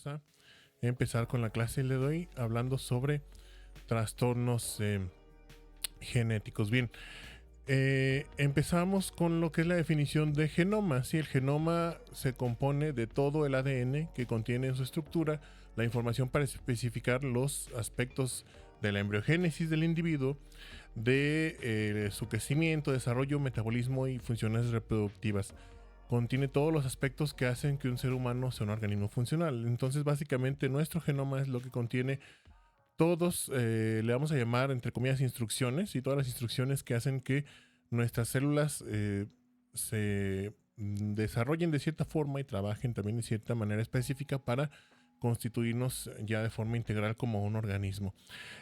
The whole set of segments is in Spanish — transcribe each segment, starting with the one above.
vamos a empezar con la clase de hoy hablando sobre trastornos genéticos. Bien, empezamos con lo que es la definición de genoma. Sí, el genoma se compone de todo el ADN que contiene en su estructura la información para especificar los aspectos de la embriogénesis del individuo, de su crecimiento, desarrollo, metabolismo y funciones reproductivas. Contiene todos los aspectos que hacen que un ser humano sea un organismo funcional. Entonces, básicamente, nuestro genoma es lo que contiene todos, le vamos a llamar, entre comillas, instrucciones, y todas las instrucciones que hacen que nuestras células se desarrollen de cierta forma y trabajen también de cierta manera específica para constituirnos ya de forma integral como un organismo.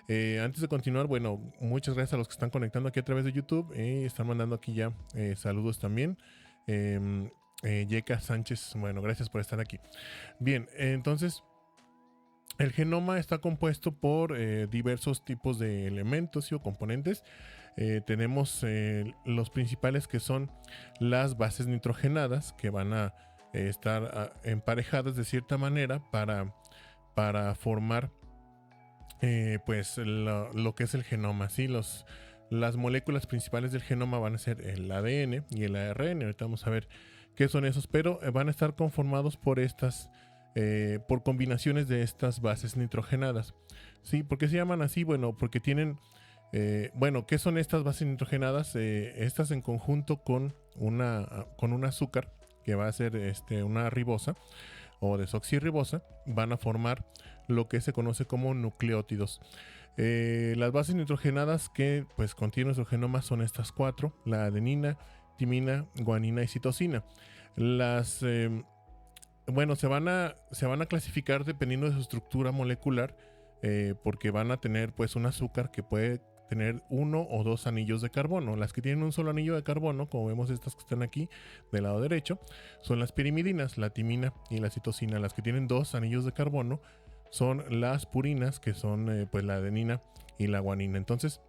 Antes de continuar, bueno, muchas gracias a los que están conectando aquí a través de YouTube. Están mandando aquí ya saludos también. Yeka Sánchez, bueno, gracias por estar aquí. Bien, entonces el genoma está compuesto por diversos tipos de elementos o componentes. Tenemos los principales, que son las bases nitrogenadas, que van a estar emparejadas de cierta manera para formar pues lo que es el genoma. ¿Sí? Las moléculas principales del genoma van a ser el ADN y el ARN. Ahorita vamos a ver qué son esos, pero van a estar conformados por por combinaciones de estas bases nitrogenadas. ¿Sí? ¿Por qué se llaman así? Bueno, porque tienen, ¿qué son estas bases nitrogenadas? Estas en conjunto con un azúcar, que va a ser una ribosa o desoxirribosa, van a formar lo que se conoce como nucleótidos. Las bases nitrogenadas que pues contiene nuestro genoma son estas cuatro: la adenina, timina, guanina y citosina. Se van a clasificar dependiendo de su estructura molecular, porque van a tener pues un azúcar que puede tener 1 o 2 anillos de carbono. Las que tienen un solo anillo de carbono, como vemos estas que están aquí del lado derecho, son las pirimidinas, la timina y la citosina. Las que tienen 2 anillos de carbono son las purinas, que son pues la adenina y la guanina. Entonces,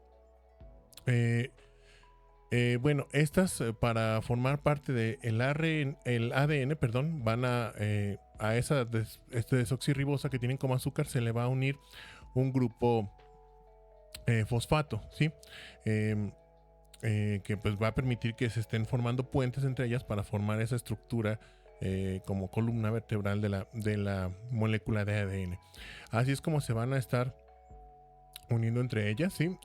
estas para formar parte del ADN, perdón, van a esa desoxirribosa que tienen como azúcar, se le va a unir un grupo fosfato, ¿sí? Que pues va a permitir que se estén formando puentes entre ellas para formar esa estructura como columna vertebral de la molécula de ADN. Así es como se van a estar uniendo entre ellas, ¿sí?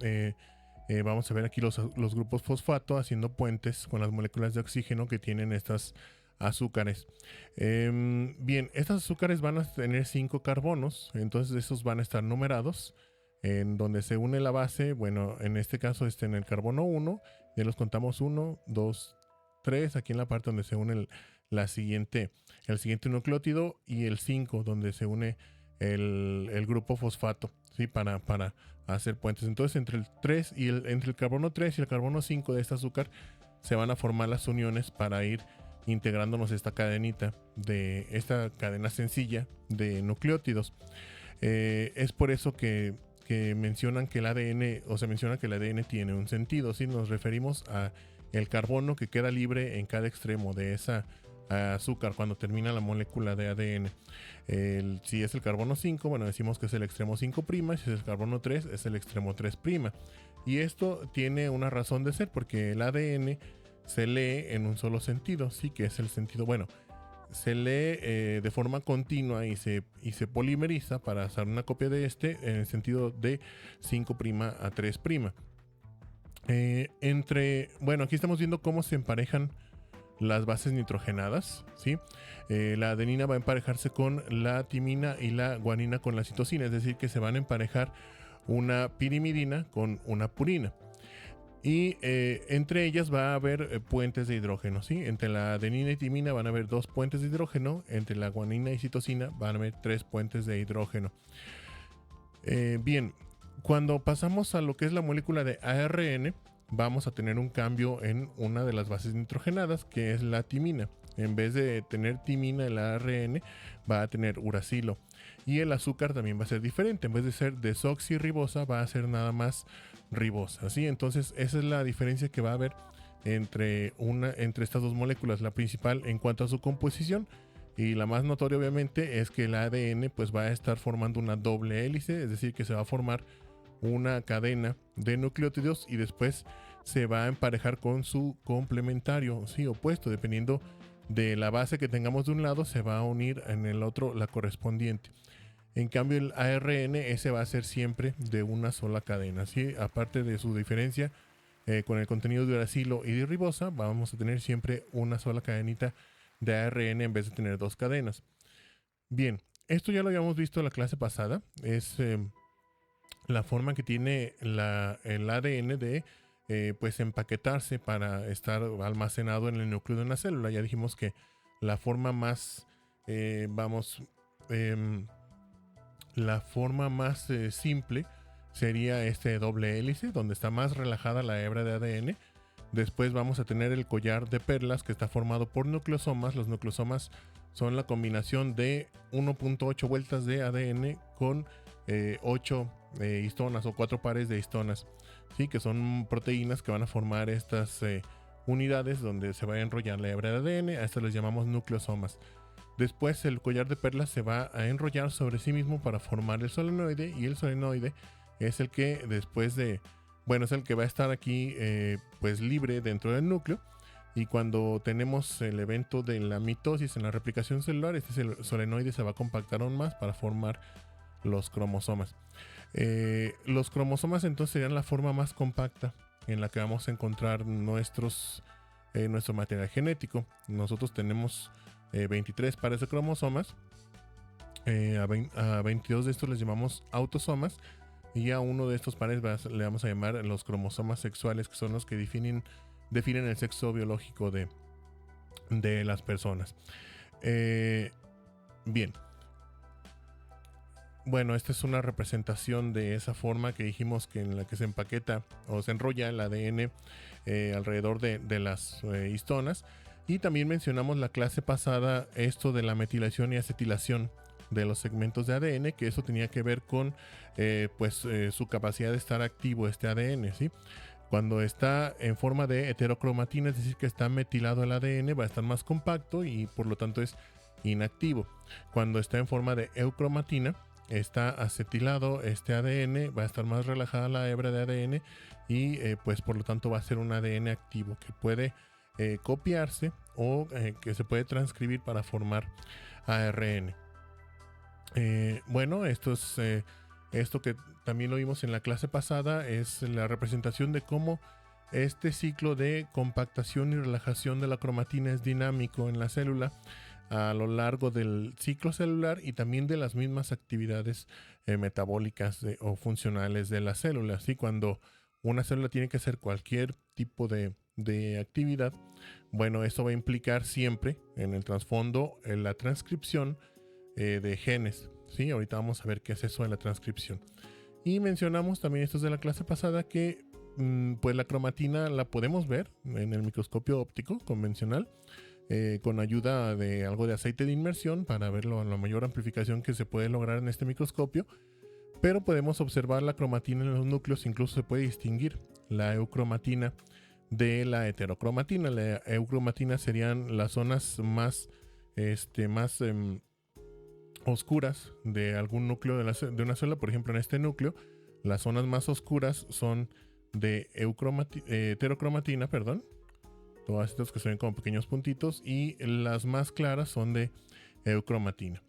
Vamos a ver aquí los grupos fosfato haciendo puentes con las moléculas de oxígeno que tienen estas azúcares. Bien, estas azúcares van a tener 5 carbonos, entonces esos van a estar numerados. En donde se une la base, bueno, en este caso en el carbono 1, ya los contamos: 1, 2, 3, aquí en la parte donde se une el siguiente nucleótido, y el 5, donde se une el grupo fosfato, ¿sí? Para hacer puentes. Entonces, entre el carbono 3 y el carbono 5 de este azúcar se van a formar las uniones para ir integrándonos esta cadena sencilla de nucleótidos. Es por eso que mencionan que el ADN, o se menciona que el ADN tiene un sentido, ¿sí? Nos referimos a el carbono que queda libre en cada extremo de esa azúcar cuando termina la molécula de ADN. Si es el carbono 5, bueno, decimos que es el extremo 5', si es el carbono 3, es el extremo 3'. Y esto tiene una razón de ser, porque el ADN se lee en un solo sentido, sí, que es el sentido, se lee de forma continua y se polimeriza para hacer una copia de en el sentido de 5' a 3'. Aquí estamos viendo cómo se emparejan las bases nitrogenadas, ¿sí? La adenina va a emparejarse con la timina y la guanina con la citosina, es decir, que se van a emparejar una pirimidina con una purina. Y entre ellas va a haber puentes de hidrógeno, ¿sí? Entre la adenina y timina van a haber 2 puentes de hidrógeno. Entre la guanina y citosina van a haber 3 puentes de hidrógeno. Bien, cuando pasamos a lo que es la molécula de ARN, vamos a tener un cambio en una de las bases nitrogenadas, que es la timina. En vez de tener timina, el ARN va a tener uracilo. Y el azúcar también va a ser diferente. En vez de ser desoxirribosa, va a ser nada más ribosa, ¿sí? Entonces esa es la diferencia que va a haber entre estas dos moléculas. La principal en cuanto a su composición Y la más notoria obviamente es que el ADN pues va a estar formando una doble hélice, es decir, que se va a formar una cadena de nucleótidos y después se va a emparejar con su complementario, sí, opuesto, dependiendo de la base que tengamos de un lado, se va a unir en el otro la correspondiente. En cambio, el ARN, ese va a ser siempre de una sola cadena, ¿sí? Aparte de su diferencia con el contenido de uracilo y de ribosa, vamos a tener siempre una sola cadenita de ARN en vez de tener dos cadenas. Bien, esto ya lo habíamos visto en la clase pasada, es la forma que tiene el ADN de pues empaquetarse para estar almacenado en el núcleo de una célula. Ya dijimos que la forma más, la forma más simple sería este doble hélice, donde está más relajada la hebra de ADN. Después vamos a tener el collar de perlas que está formado por nucleosomas. Los nucleosomas son la combinación de 1.8 vueltas de ADN con 8 histonas o 4 pares de histonas, ¿sí? Que son proteínas que van a formar estas unidades donde se va a enrollar la hebra de ADN. A estas les llamamos nucleosomas. Después el collar de perlas se va a enrollar sobre sí mismo para formar el solenoide, y el solenoide es el que después de, bueno, es el que va a estar aquí pues libre dentro del núcleo, y cuando tenemos el evento de la mitosis en la replicación celular, este solenoide se va a compactar aún más para formar los cromosomas. Los cromosomas entonces serían la forma más compacta en la que vamos a encontrar nuestro material genético. Nosotros tenemos 23 pares de cromosomas. A 22 de estos les llamamos autosomas, y a uno de estos pares le vamos a llamar los cromosomas sexuales, que son los que definen el sexo biológico de las personas. Bien. Bueno, esta es una representación de esa forma que dijimos, que en la que se empaqueta o se enrolla el ADN alrededor de las histonas. Y también mencionamos la clase pasada esto de la metilación y acetilación de los segmentos de ADN, que eso tenía que ver con su capacidad de estar activo este ADN, ¿sí? Cuando está en forma de heterocromatina, es decir, que está metilado el ADN, va a estar más compacto y por lo tanto es inactivo. Cuando está en forma de eucromatina, está acetilado este ADN, va a estar más relajada la hebra de ADN y pues por lo tanto va a ser un ADN activo que puede copiarse o que se puede transcribir para formar ARN. Bueno, esto que también lo vimos en la clase pasada, es la representación de cómo este ciclo de compactación y relajación de la cromatina es dinámico en la célula a lo largo del ciclo celular y también de las mismas actividades metabólicas o funcionales de la célula. ¿Sí? Cuando una célula tiene que hacer cualquier tipo de actividad, bueno, eso va a implicar siempre en el trasfondo la transcripción de genes. ¿Sí? Ahorita vamos a ver qué es eso de la transcripción. Y mencionamos también, esto es de la clase pasada, que pues la cromatina la podemos ver en el microscopio óptico convencional, con ayuda de algo de aceite de inmersión para verlo a la mayor amplificación que se puede lograr en este microscopio. Pero podemos observar la cromatina en los núcleos, incluso se puede distinguir la eucromatina de la heterocromatina. La eucromatina serían las zonas más oscuras de algún núcleo de una célula. Por ejemplo, en este núcleo, las zonas más oscuras son de heterocromatina, todas estas que se ven como pequeños puntitos, y las más claras son de eucromatina.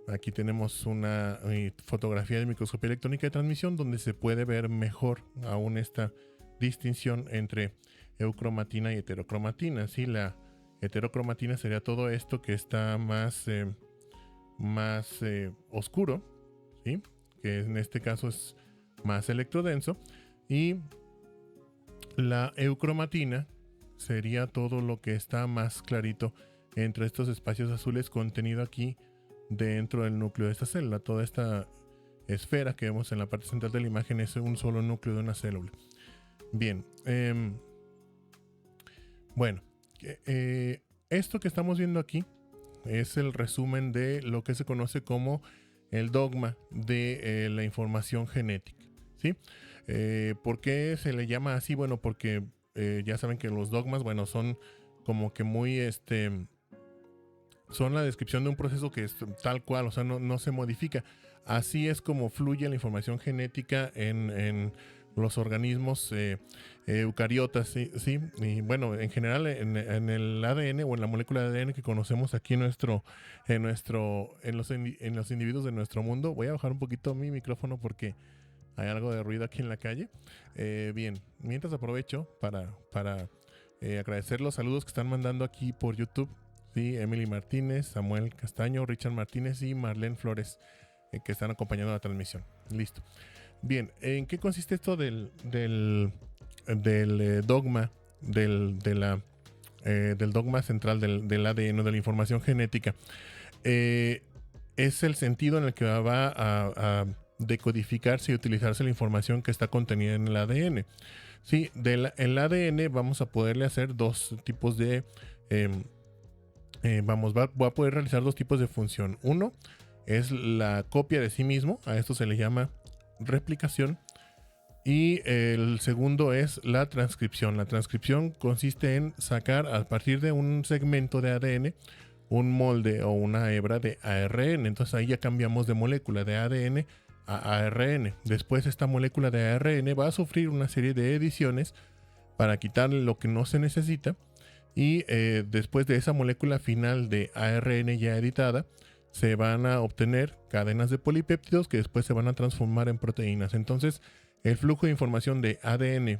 Aquí tenemos una fotografía de microscopía electrónica de transmisión donde se puede ver mejor aún esta distinción entre eucromatina y heterocromatina. ¿Sí? La heterocromatina sería todo esto que está más oscuro, ¿sí? Que en este caso es más electrodenso, y la eucromatina sería todo lo que está más clarito entre estos espacios azules contenido aquí dentro del núcleo de esta célula. Toda esta esfera que vemos en la parte central de la imagen es un solo núcleo de una célula. Bien, bueno, esto que estamos viendo aquí es el resumen de lo que se conoce como el dogma de la información genética, ¿sí? ¿Por qué se le llama así? Bueno, porque ya saben que los dogmas, bueno, son como que muy son la descripción de un proceso que es tal cual, o sea, no se modifica. Así es como fluye la información genética en los organismos eucariotas, ¿sí? ¿Sí? Y bueno, en general en el ADN o en la molécula de ADN que conocemos aquí en los individuos de nuestro mundo. Voy a bajar un poquito mi micrófono porque hay algo de ruido aquí en la calle. Bien, mientras aprovecho para agradecer los saludos que están mandando aquí por YouTube. Sí, Emily Martínez, Samuel Castaño, Richard Martínez y Marlene Flores, que están acompañando la transmisión. Listo. Bien, ¿en qué consiste esto del dogma del dogma central del ADN, de la información genética? Es el sentido en el que va a decodificarse y utilizarse la información que está contenida en el ADN. Sí, el ADN vamos a poderle hacer dos tipos de... voy a poder realizar dos tipos de función. Uno es la copia de sí mismo, a esto se le llama replicación. Y el segundo es la transcripción. La transcripción consiste en sacar a partir de un segmento de ADN un molde o una hebra de ARN. Entonces ahí ya cambiamos de molécula de ADN a ARN. Después esta molécula de ARN va a sufrir una serie de ediciones para quitarle lo que no se necesita. Y después de esa molécula final de ARN ya editada, se van a obtener cadenas de polipéptidos que después se van a transformar en proteínas. Entonces, el flujo de información de ADN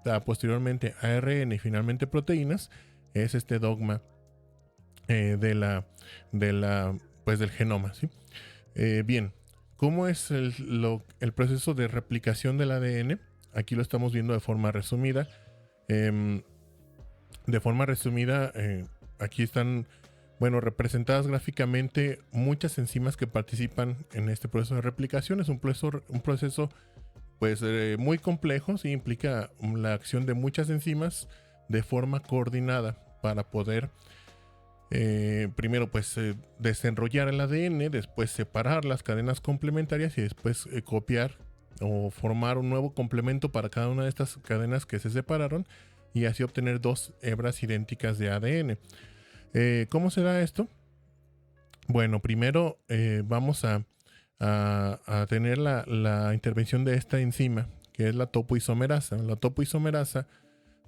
a posteriormente ARN y finalmente proteínas es este dogma del genoma, ¿sí? Bien, ¿cómo es el proceso de replicación del ADN? Aquí lo estamos viendo de forma resumida. Aquí están, bueno, representadas gráficamente muchas enzimas que participan en este proceso de replicación. Es un proceso pues muy complejo, sí, implica la acción de muchas enzimas de forma coordinada para poder primero pues desenrollar el ADN, después separar las cadenas complementarias y después copiar o formar un nuevo complemento para cada una de estas cadenas que se separaron y así obtener dos hebras idénticas de ADN. ¿Cómo se da esto? Bueno, primero vamos a tener la intervención de esta enzima, que es la topoisomerasa. La topoisomerasa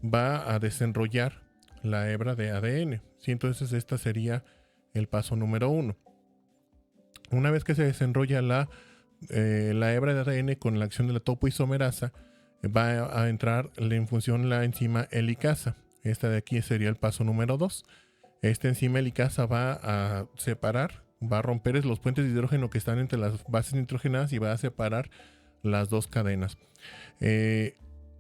va a desenrollar la hebra de ADN. ¿Sí? Entonces este sería el paso número 1. Una vez que se desenrolla la hebra de ADN con la acción de la topoisomerasa, va a entrar en función la enzima helicasa. Esta de aquí sería el paso número 2. Esta enzima helicasa va a separar, va a romper los puentes de hidrógeno que están entre las bases nitrogenadas y va a separar las dos cadenas.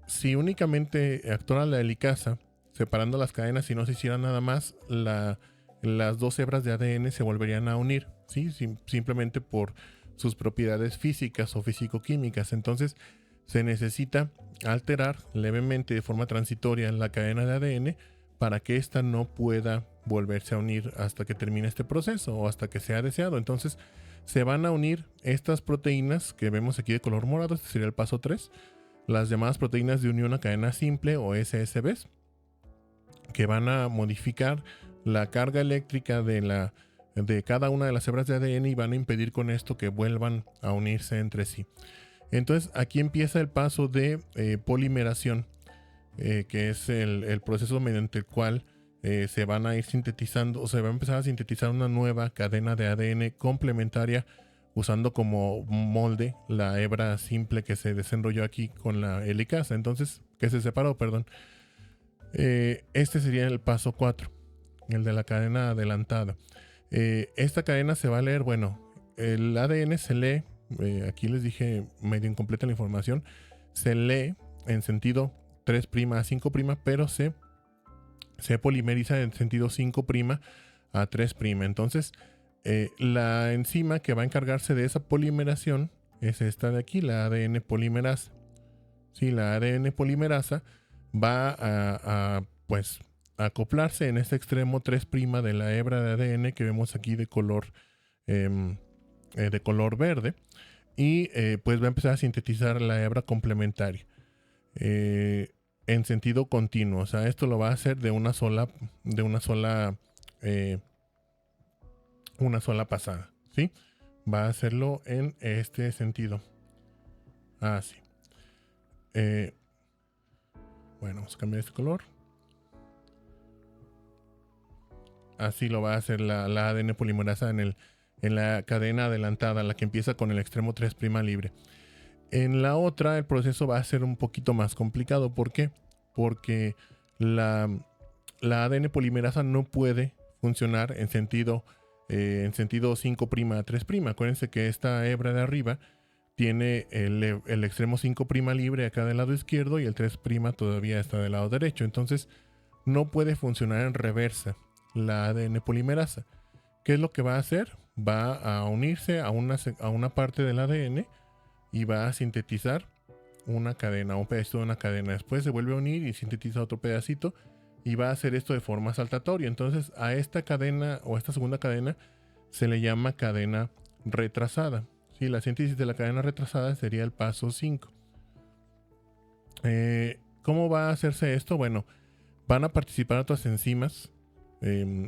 Si únicamente actuara la helicasa separando las cadenas y no se hiciera nada más, las dos hebras de ADN se volverían a unir, ¿sí? Simplemente por sus propiedades físicas o físico-químicas. Entonces se necesita alterar levemente de forma transitoria la cadena de ADN para que ésta no pueda volverse a unir hasta que termine este proceso o hasta que sea deseado. Entonces se van a unir estas proteínas que vemos aquí de color morado. Este sería el paso 3. Las llamadas proteínas de unión a cadena simple o SSBs, que van a modificar la carga eléctrica de cada una de las hebras de ADN y van a impedir con esto que vuelvan a unirse entre sí. Entonces aquí empieza el paso de polimeración, que es el proceso mediante el cual se van a ir sintetizando o se va a empezar a sintetizar una nueva cadena de ADN complementaria usando como molde la hebra simple que se desenrolló aquí con la helicasa. Entonces, que se separó, perdón. Este sería el paso 4, el de la cadena adelantada. Esta cadena se va a leer, bueno, el ADN se lee, aquí les dije medio incompleta la información, se lee en sentido 3' a 5', pero se polimeriza en sentido 5' a 3'. Entonces, la enzima que va a encargarse de esa polimeración es esta de aquí, la ADN polimerasa. Sí, la ADN polimerasa va a acoplarse en este extremo 3' de la hebra de ADN que vemos aquí de color verde y pues va a empezar a sintetizar la hebra complementaria en sentido continuo. O sea, esto lo va a hacer de una sola una sola pasada, ¿sí? Va a hacerlo en este sentido. Así. Bueno, vamos a cambiar este color. Así lo va a hacer la ADN polimerasa en la cadena adelantada, la que empieza con el extremo 3' libre. En la otra, el proceso va a ser un poquito más complicado. ¿Por qué? Porque la ADN polimerasa no puede funcionar en sentido 5' a 3'. Acuérdense que esta hebra de arriba tiene el extremo 5' libre acá del lado izquierdo y el 3' todavía está del lado derecho. Entonces no puede funcionar en reversa la ADN polimerasa. ¿Qué es lo que va a hacer? Va a unirse a una parte del ADN y va a sintetizar una cadena, un pedacito de una cadena. Después se vuelve a unir y sintetiza otro pedacito y va a hacer esto de forma saltatoria. Entonces a esta cadena o esta segunda cadena se le llama cadena retrasada. ¿Sí? La síntesis de la cadena retrasada sería el paso 5. ¿Cómo va a hacerse esto? Bueno, van a participar otras enzimas.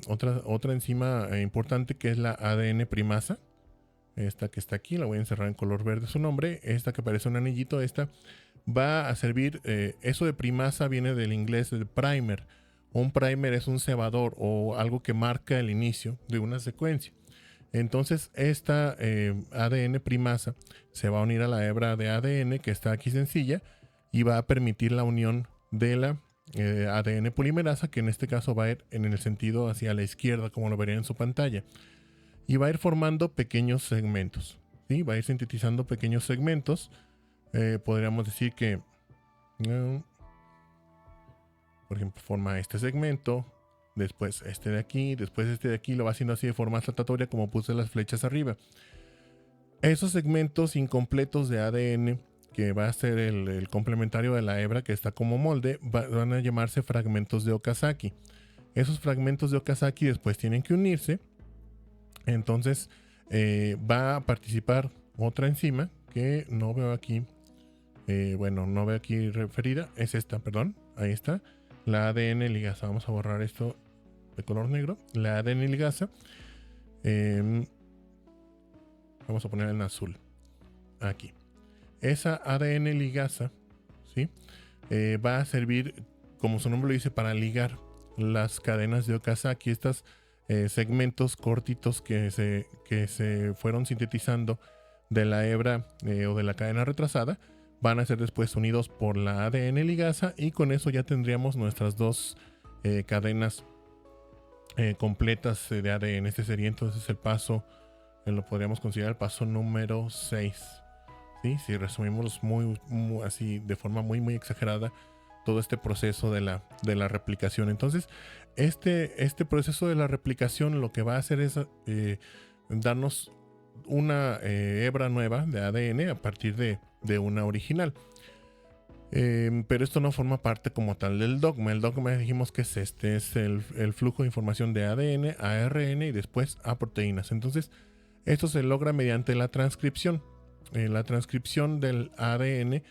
Otra enzima importante que es la ADN primasa. Esta que está aquí, la voy a encerrar en color verde su nombre. Esta que parece un anillito, esta va a servir. Eso de primasa viene del inglés de primer. Un primer es un cebador o algo que marca el inicio de una secuencia. Entonces esta ADN primasa se va a unir a la hebra de ADN que está aquí sencilla y va a permitir la unión de la ADN polimerasa, que en este caso va a ir en el sentido hacia la izquierda, como lo verían en su pantalla, y va a ir formando pequeños segmentos, ¿sí? Va a ir sintetizando pequeños segmentos. Podríamos decir que por ejemplo forma este segmento, después este de aquí, después este de aquí, lo va haciendo así de forma saltatoria como puse las flechas arriba. Esos segmentos incompletos de ADN, que va a ser el complementario de la hebra que está como molde, van a llamarse fragmentos de Okazaki. Esos fragmentos de Okazaki después tienen que unirse. Entonces va a participar otra enzima que no veo aquí. No veo aquí referida. Es esta, perdón. Ahí está. La ADN ligasa. Vamos a borrar esto de color negro. La ADN ligasa. Vamos a poner en azul. Aquí. Esa ADN ligasa, ¿sí? Va a servir, como su nombre lo dice, para ligar las cadenas de Okazaki. Estos segmentos cortitos que se fueron sintetizando de la hebra o de la cadena retrasada van a ser después unidos por la ADN ligasa, y con eso ya tendríamos nuestras dos cadenas completas de ADN. Este sería entonces el paso, lo podríamos considerar el paso número 6. ¿Sí? Si resumimos muy así de forma muy exagerada todo este proceso de la replicación. Entonces este proceso de la replicación lo que va a hacer es darnos una hebra nueva de ADN a partir de una original. Pero esto no forma parte como tal del dogma. El dogma dijimos que es el flujo de información de ADN a ARN y después a proteínas. Entonces esto se logra mediante la transcripción. La transcripción del ADN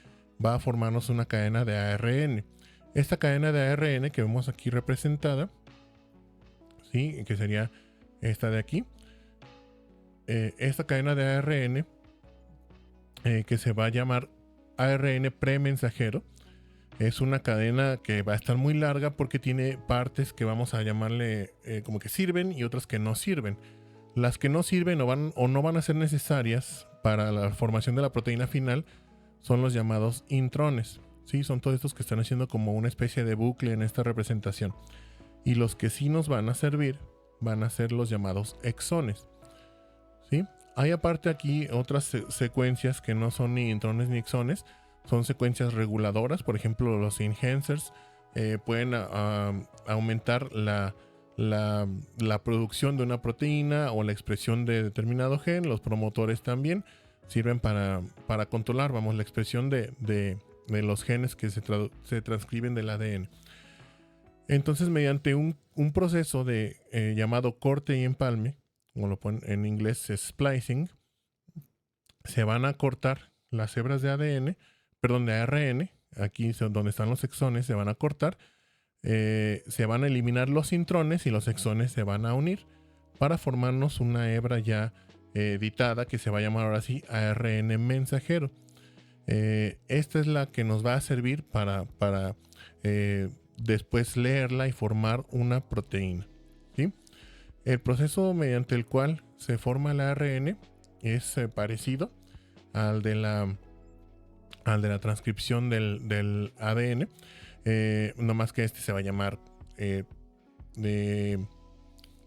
va a formarnos una cadena de ARN. Esta cadena de ARN que vemos aquí representada, ¿sí? Que sería esta de aquí. Esta cadena de ARN que se va a llamar ARN premensajero, es una cadena que va a estar muy larga porque tiene partes que vamos a llamarle como que sirven y otras que no sirven. Las que no sirven o no van a ser necesarias para la formación de la proteína final son los llamados intrones. ¿Sí? Son todos estos que están haciendo como una especie de bucle en esta representación. Y los que sí nos van a servir van a ser los llamados exones. ¿Sí? Hay aparte aquí otras secuencias que no son ni intrones ni exones. Son secuencias reguladoras. Por ejemplo, los enhancers pueden aumentar la producción de una proteína o la expresión de determinado gen. Los promotores también sirven para controlar, la expresión de los genes que se transcriben del ADN. Entonces, mediante un proceso llamado corte y empalme, como lo ponen en inglés, splicing, se van a cortar las hebras de ADN, perdón, de ARN, aquí donde están los exones, se van a cortar. Se van a eliminar los intrones y los exones se van a unir. para formarnos una hebra ya editada que se va a llamar ahora sí ARN mensajero. Esta es la que nos va a servir para después leerla y formar una proteína, ¿sí? El proceso mediante el cual se forma el ARN es parecido al de la transcripción del ADN, no más que este se va a llamar de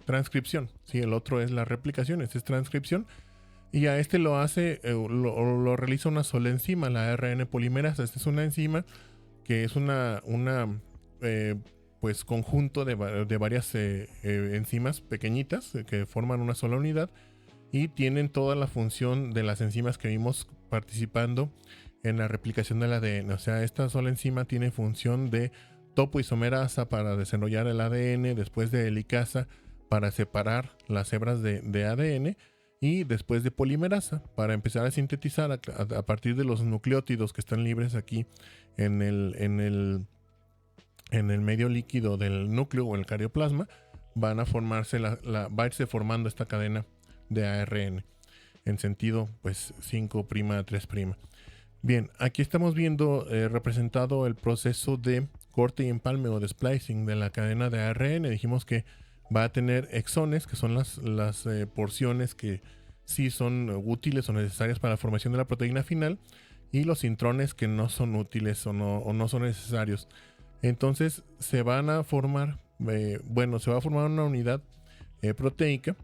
transcripción, ¿sí? El otro es la replicación, este es transcripción, y a este lo hace, lo realiza una sola enzima, la ARN polimerasa. Esta es una enzima que es una pues conjunto de varias enzimas pequeñitas que forman una sola unidad y tienen toda la función de las enzimas que vimos participando en la replicación del ADN. O sea, esta sola enzima tiene función de topoisomerasa para desarrollar el ADN, después de helicasa para separar las hebras de ADN, y después de polimerasa para empezar a sintetizar a partir de los nucleótidos que están libres aquí en el medio líquido del núcleo o el carioplasma. Van a formarse va a irse formando esta cadena de ARN en sentido pues 5' a 3'. Bien, aquí estamos viendo representado el proceso de corte y empalme o de splicing de la cadena de ARN. Dijimos que va a tener exones, que son las porciones que sí son útiles o necesarias para la formación de la proteína final, y los intrones que no son útiles o no son necesarios. Entonces se van a formar, se va a formar una unidad proteica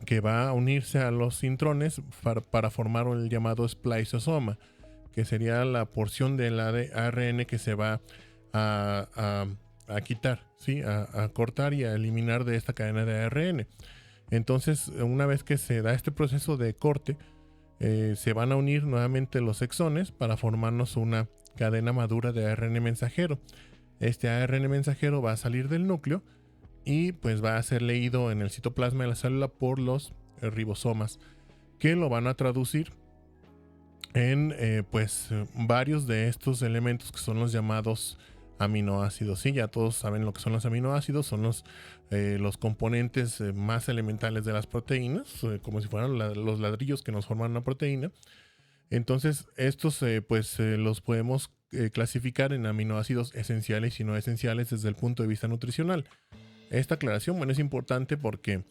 que va a unirse a los intrones para formar el llamado spliceosoma, que sería la porción del ARN que se va a quitar, ¿sí? a cortar y a eliminar de esta cadena de ARN. Entonces, una vez que se da este proceso de corte, se van a unir nuevamente los exones para formarnos una cadena madura de ARN mensajero. Este ARN mensajero va a salir del núcleo y pues va a ser leído en el citoplasma de la célula por los ribosomas, que lo van a traducir en varios de estos elementos que son los llamados aminoácidos. Sí, ya todos saben lo que son los aminoácidos, son los componentes más elementales de las proteínas, como si fueran los ladrillos que nos forman una proteína. Entonces estos los podemos clasificar en aminoácidos esenciales y no esenciales desde el punto de vista nutricional. Esta aclaración, es importante porque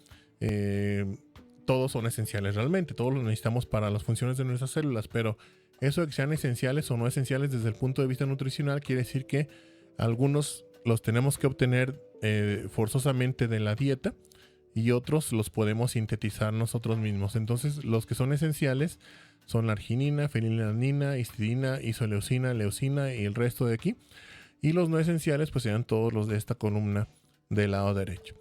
todos son esenciales realmente, todos los necesitamos para las funciones de nuestras células, pero eso de que sean esenciales o no esenciales desde el punto de vista nutricional quiere decir que algunos los tenemos que obtener forzosamente de la dieta y otros los podemos sintetizar nosotros mismos. Entonces los que son esenciales son la arginina, fenilalanina, histidina, isoleucina, leucina y el resto de aquí, y los no esenciales pues serían todos los de esta columna del lado derecho.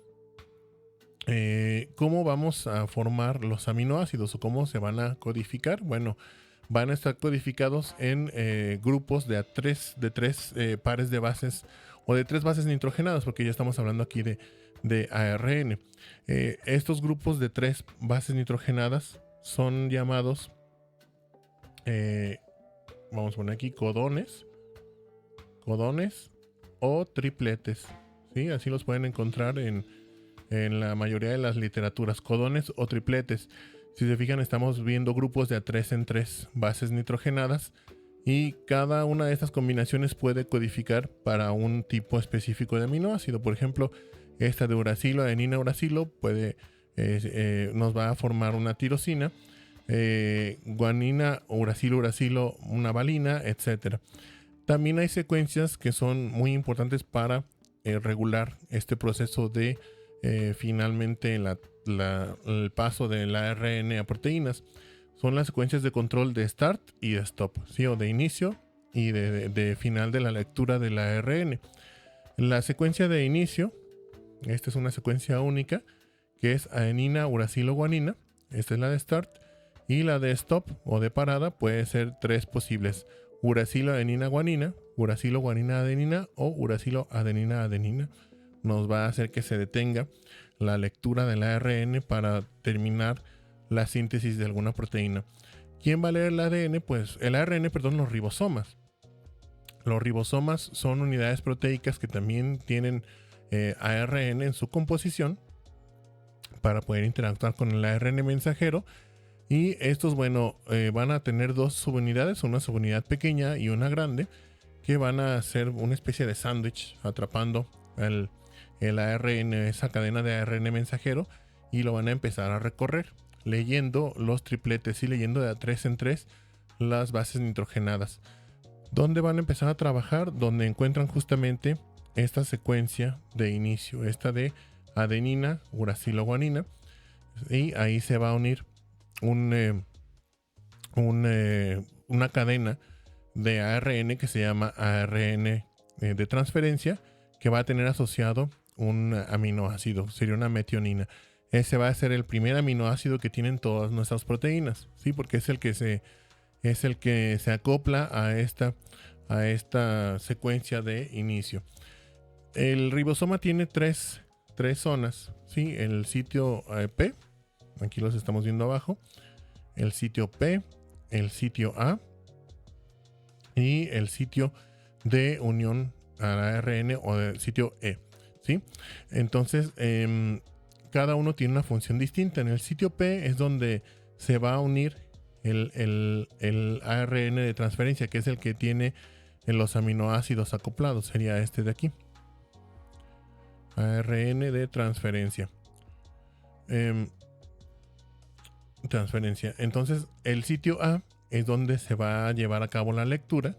¿Cómo vamos a formar los aminoácidos o cómo se van a codificar? Bueno, van a estar codificados en grupos de tres pares de bases o de 3 bases nitrogenadas, porque ya estamos hablando aquí de ARN. Estos grupos de 3 bases nitrogenadas son llamados, vamos a poner aquí codones o tripletes, ¿sí? Así los pueden encontrar en la mayoría de las literaturas, codones o tripletes. Si se fijan, estamos viendo grupos de 3 en 3 bases nitrogenadas, y cada una de estas combinaciones puede codificar para un tipo específico de aminoácido. Por ejemplo, esta de uracilo, adenina uracilo, nos va a formar una tirosina, guanina, uracilo, una valina, etc. También hay secuencias que son muy importantes para regular este proceso de finalmente el paso del ARN a proteínas. Son las secuencias de control de start y de stop, ¿sí? O de inicio y de final de la lectura del ARN. La secuencia de inicio, esta es una secuencia única, que es adenina, uracilo, guanina. Esta es la de start. Y la de stop o de parada puede ser 3 posibles: uracilo, adenina, guanina, uracilo, guanina, adenina o uracilo, adenina, adenina. Nos va a hacer que se detenga la lectura del ARN para terminar la síntesis de alguna proteína. ¿Quién va a leer el ADN? Pues el ARN, perdón, los ribosomas. Los ribosomas son unidades proteicas que también tienen ARN en su composición, para poder interactuar con el ARN mensajero. Y estos, bueno, van a tener dos subunidades, una subunidad pequeña y una grande, que van a hacer una especie de sándwich atrapando el ARN, esa cadena de ARN mensajero, y lo van a empezar a recorrer, leyendo los tripletes y leyendo de a 3 en 3 las bases nitrogenadas. ¿Dónde van a empezar a trabajar? Donde encuentran justamente esta secuencia de inicio, esta de adenina, uracilo-guanina, y ahí se va a unir una cadena de ARN que se llama ARN de transferencia, que va a tener asociado un aminoácido, sería una metionina. Ese va a ser el primer aminoácido que tienen todas nuestras proteínas, ¿sí? Porque es el que se acopla a esta secuencia de inicio. El ribosoma tiene tres zonas, ¿sí? El sitio P, aquí los estamos viendo abajo, el sitio P, el sitio A y el sitio de unión al ARN o el sitio E, ¿sí? Entonces, cada uno tiene una función distinta. En el sitio P es donde se va a unir el ARN de transferencia, que es el que tiene los aminoácidos acoplados, sería este de aquí. ARN de transferencia. Transferencia. Entonces, el sitio A es donde se va a llevar a cabo la lectura.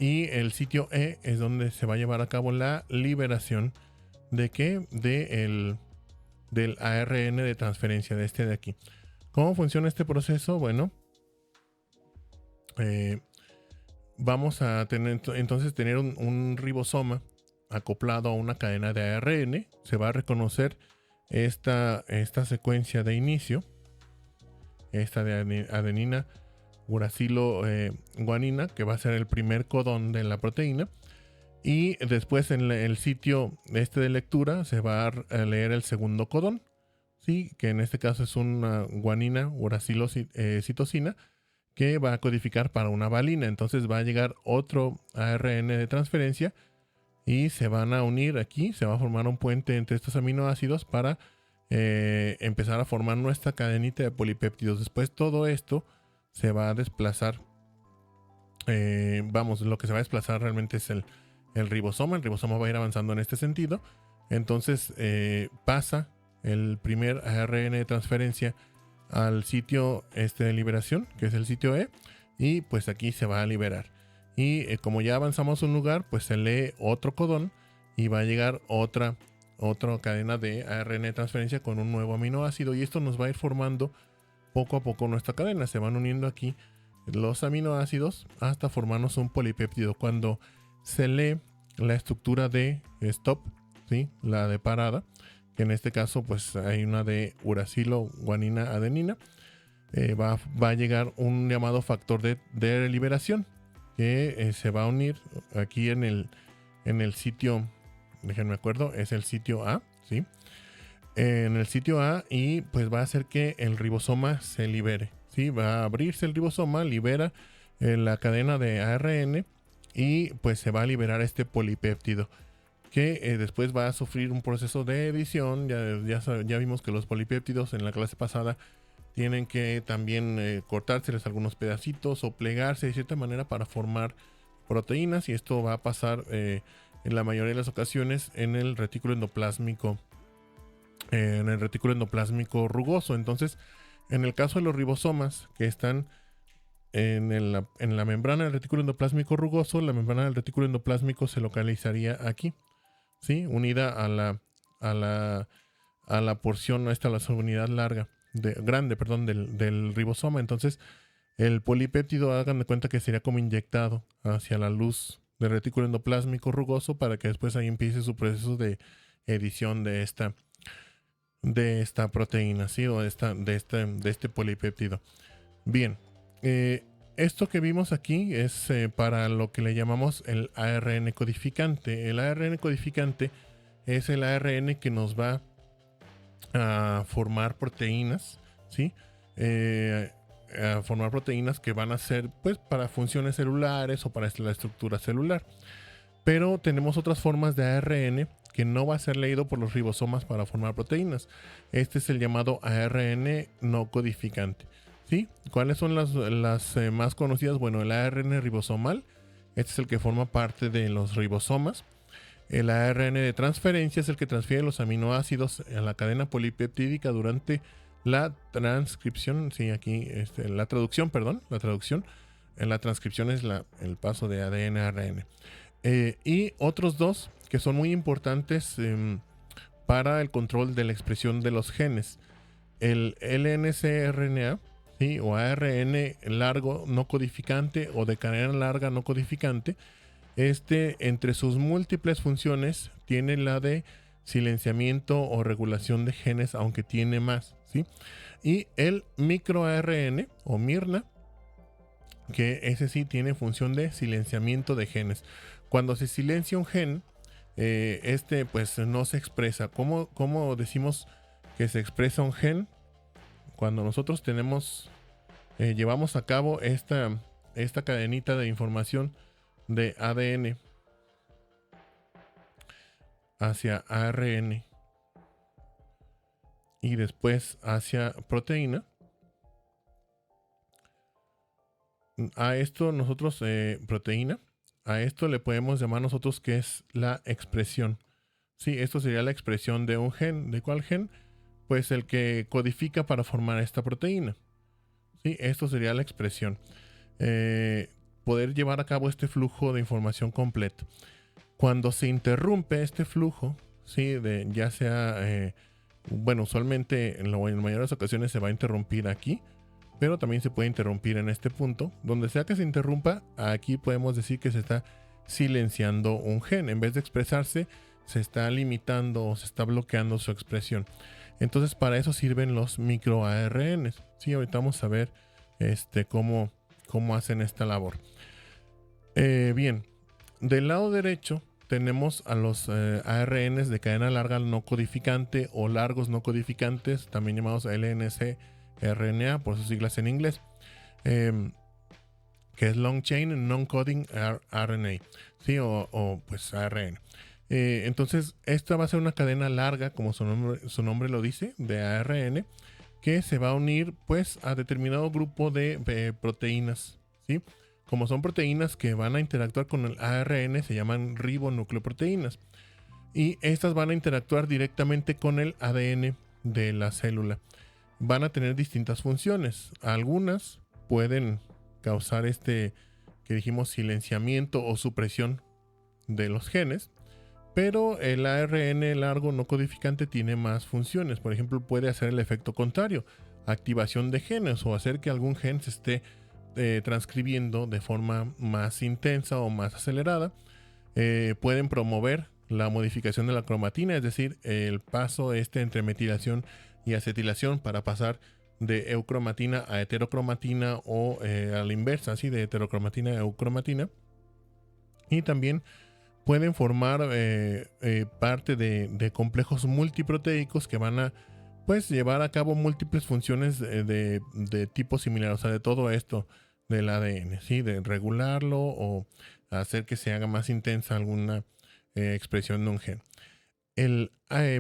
Y el sitio E es donde se va a llevar a cabo la liberación de qué? Del ARN de transferencia, de este de aquí. ¿Cómo funciona este proceso? Bueno, vamos a tener un ribosoma acoplado a una cadena de ARN. Se va a reconocer esta secuencia de inicio, esta de adenina, uracilo, guanina, que va a ser el primer codón de la proteína. Y después en el sitio de lectura se va a leer el segundo codón, ¿sí? Que en este caso es una guanina, uracilo, citosina, que va a codificar para una valina. Entonces va a llegar otro ARN de transferencia y se van a unir aquí, se va a formar un puente entre estos aminoácidos para empezar a formar nuestra cadenita de polipéptidos. Después todo esto se va a desplazar, lo que se va a desplazar realmente es el ribosoma. El ribosoma va a ir avanzando en este sentido. Entonces pasa el primer ARN de transferencia al sitio de liberación, que es el sitio E, y pues aquí se va a liberar. Y como ya avanzamos un lugar, pues se lee otro codón y va a llegar otra cadena de ARN de transferencia con un nuevo aminoácido, y esto nos va a ir formando poco a poco nuestra cadena. Se van uniendo aquí los aminoácidos hasta formarnos un polipéptido. Cuando se lee la estructura de stop, ¿sí? La de parada, que en este caso pues hay una de uracilo, guanina, adenina, va a llegar un llamado factor de liberación, que se va a unir aquí en el sitio, déjenme acuerdo, es el sitio A, ¿sí? En el sitio A, y pues va a hacer que el ribosoma se libere, ¿sí? Va a abrirse el ribosoma, libera la cadena de ARN, y pues se va a liberar este polipéptido, que después va a sufrir un proceso de edición. Ya vimos que los polipéptidos en la clase pasada tienen que también cortárseles algunos pedacitos o plegarse de cierta manera para formar proteínas, y esto va a pasar en la mayoría de las ocasiones en el retículo endoplásmico rugoso. Entonces, en el caso de los ribosomas que están en la membrana del retículo endoplásmico rugoso, la membrana del retículo endoplásmico se localizaría aquí, ¿sí? Unida a la porción, a la subunidad grande del ribosoma. Entonces, el polipéptido, hagan de cuenta que sería como inyectado hacia la luz del retículo endoplásmico rugoso, para que después ahí empiece su proceso de edición de esta proteína, ¿sí? O de este polipéptido. Bien, esto que vimos aquí es para lo que le llamamos el ARN codificante. El ARN codificante es el ARN que nos va a formar proteínas, ¿sí? A formar proteínas que van a ser pues para funciones celulares o para la estructura celular. Pero tenemos otras formas de ARN que no va a ser leído por los ribosomas para formar proteínas. Este es el llamado ARN no codificante. ¿Sí? ¿Cuáles son las más conocidas? Bueno, el ARN ribosomal. Este es el que forma parte de los ribosomas. El ARN de transferencia es el que transfiere los aminoácidos a la cadena polipeptídica durante la transcripción. Sí, aquí la traducción, perdón. La traducción. En la transcripción es el paso de ADN a ARN. Y otros dos que son muy importantes para el control de la expresión de los genes. El LNCRNA, ¿sí? O ARN largo no codificante o de cadena larga no codificante. Entre sus múltiples funciones tiene la de silenciamiento o regulación de genes, aunque tiene más, ¿sí? Y el microARN o MIRNA, que ese sí tiene función de silenciamiento de genes. Cuando se silencia un gen, pues no se expresa. ¿Cómo decimos que se expresa un gen? Cuando nosotros llevamos a cabo esta cadenita de información de ADN hacia ARN y después hacia proteína. A esto nosotros, proteína, a esto le podemos llamar nosotros que es la expresión. Sí, esto sería la expresión de un gen. ¿De cuál gen? Pues el que codifica para formar esta proteína. Sí, esto sería la expresión. Poder llevar a cabo este flujo de información completo. Cuando se interrumpe este flujo, sí, ya sea, bueno, usualmente en mayores ocasiones se va a interrumpir aquí, pero también se puede interrumpir en este punto. Donde sea que se interrumpa, aquí podemos decir que se está silenciando un gen. En vez de expresarse, se está limitando o se está bloqueando su expresión. Entonces, para eso sirven los microARNs. Sí, ahorita vamos a ver cómo hacen esta labor. Bien, del lado derecho tenemos a los ARNs de cadena larga no codificante o largos no codificantes, también llamados LNCRNA por sus siglas en inglés, que es Long Chain Non-Coding RNA, ¿sí? o pues ARN. Entonces, esta va a ser una cadena larga, como su nombre lo dice, de ARN, que se va a unir pues a determinado grupo de proteínas, ¿sí? Como son proteínas que van a interactuar con el ARN, se llaman ribonucleoproteínas. Y estas van a interactuar directamente con el ADN de la célula. Van a tener distintas funciones. Algunas pueden causar que dijimos silenciamiento o supresión de los genes. Pero el ARN largo no codificante tiene más funciones. Por ejemplo, puede hacer el efecto contrario, activación de genes o hacer que algún gen se esté transcribiendo de forma más intensa o más acelerada. Pueden promover la modificación de la cromatina, es decir, el paso entre metilación y acetilación para pasar de eucromatina a heterocromatina o a la inversa, así de heterocromatina a eucromatina. Y también pueden formar parte de complejos multiproteicos que van a pues llevar a cabo múltiples funciones de tipo similar, o sea, de todo esto del ADN, ¿sí? De regularlo o hacer que se haga más intensa alguna expresión de un gen. El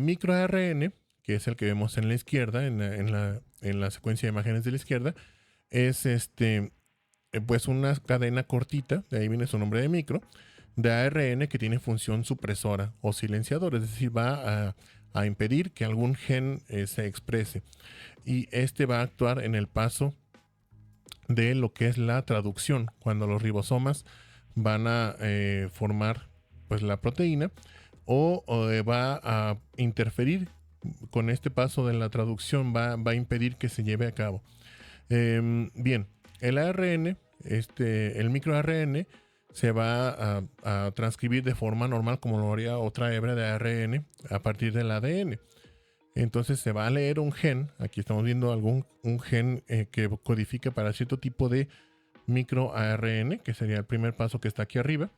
microARN, que es el que vemos en la izquierda, en la secuencia de imágenes de la izquierda, es pues una cadena cortita, de ahí viene su nombre de micro, de ARN que tiene función supresora o silenciadora, es decir, va a impedir que algún gen se exprese. Y va a actuar en el paso de lo que es la traducción, cuando los ribosomas van a formar pues la proteína o va a interferir con este paso de la traducción, va a impedir que se lleve a cabo. Bien, el ARN, el microARN se va a transcribir de forma normal como lo haría otra hebra de ARN a partir del ADN. Entonces se va a leer un gen. Aquí estamos viendo un gen que codifica para cierto tipo de microARN, que sería el primer paso que está aquí arriba.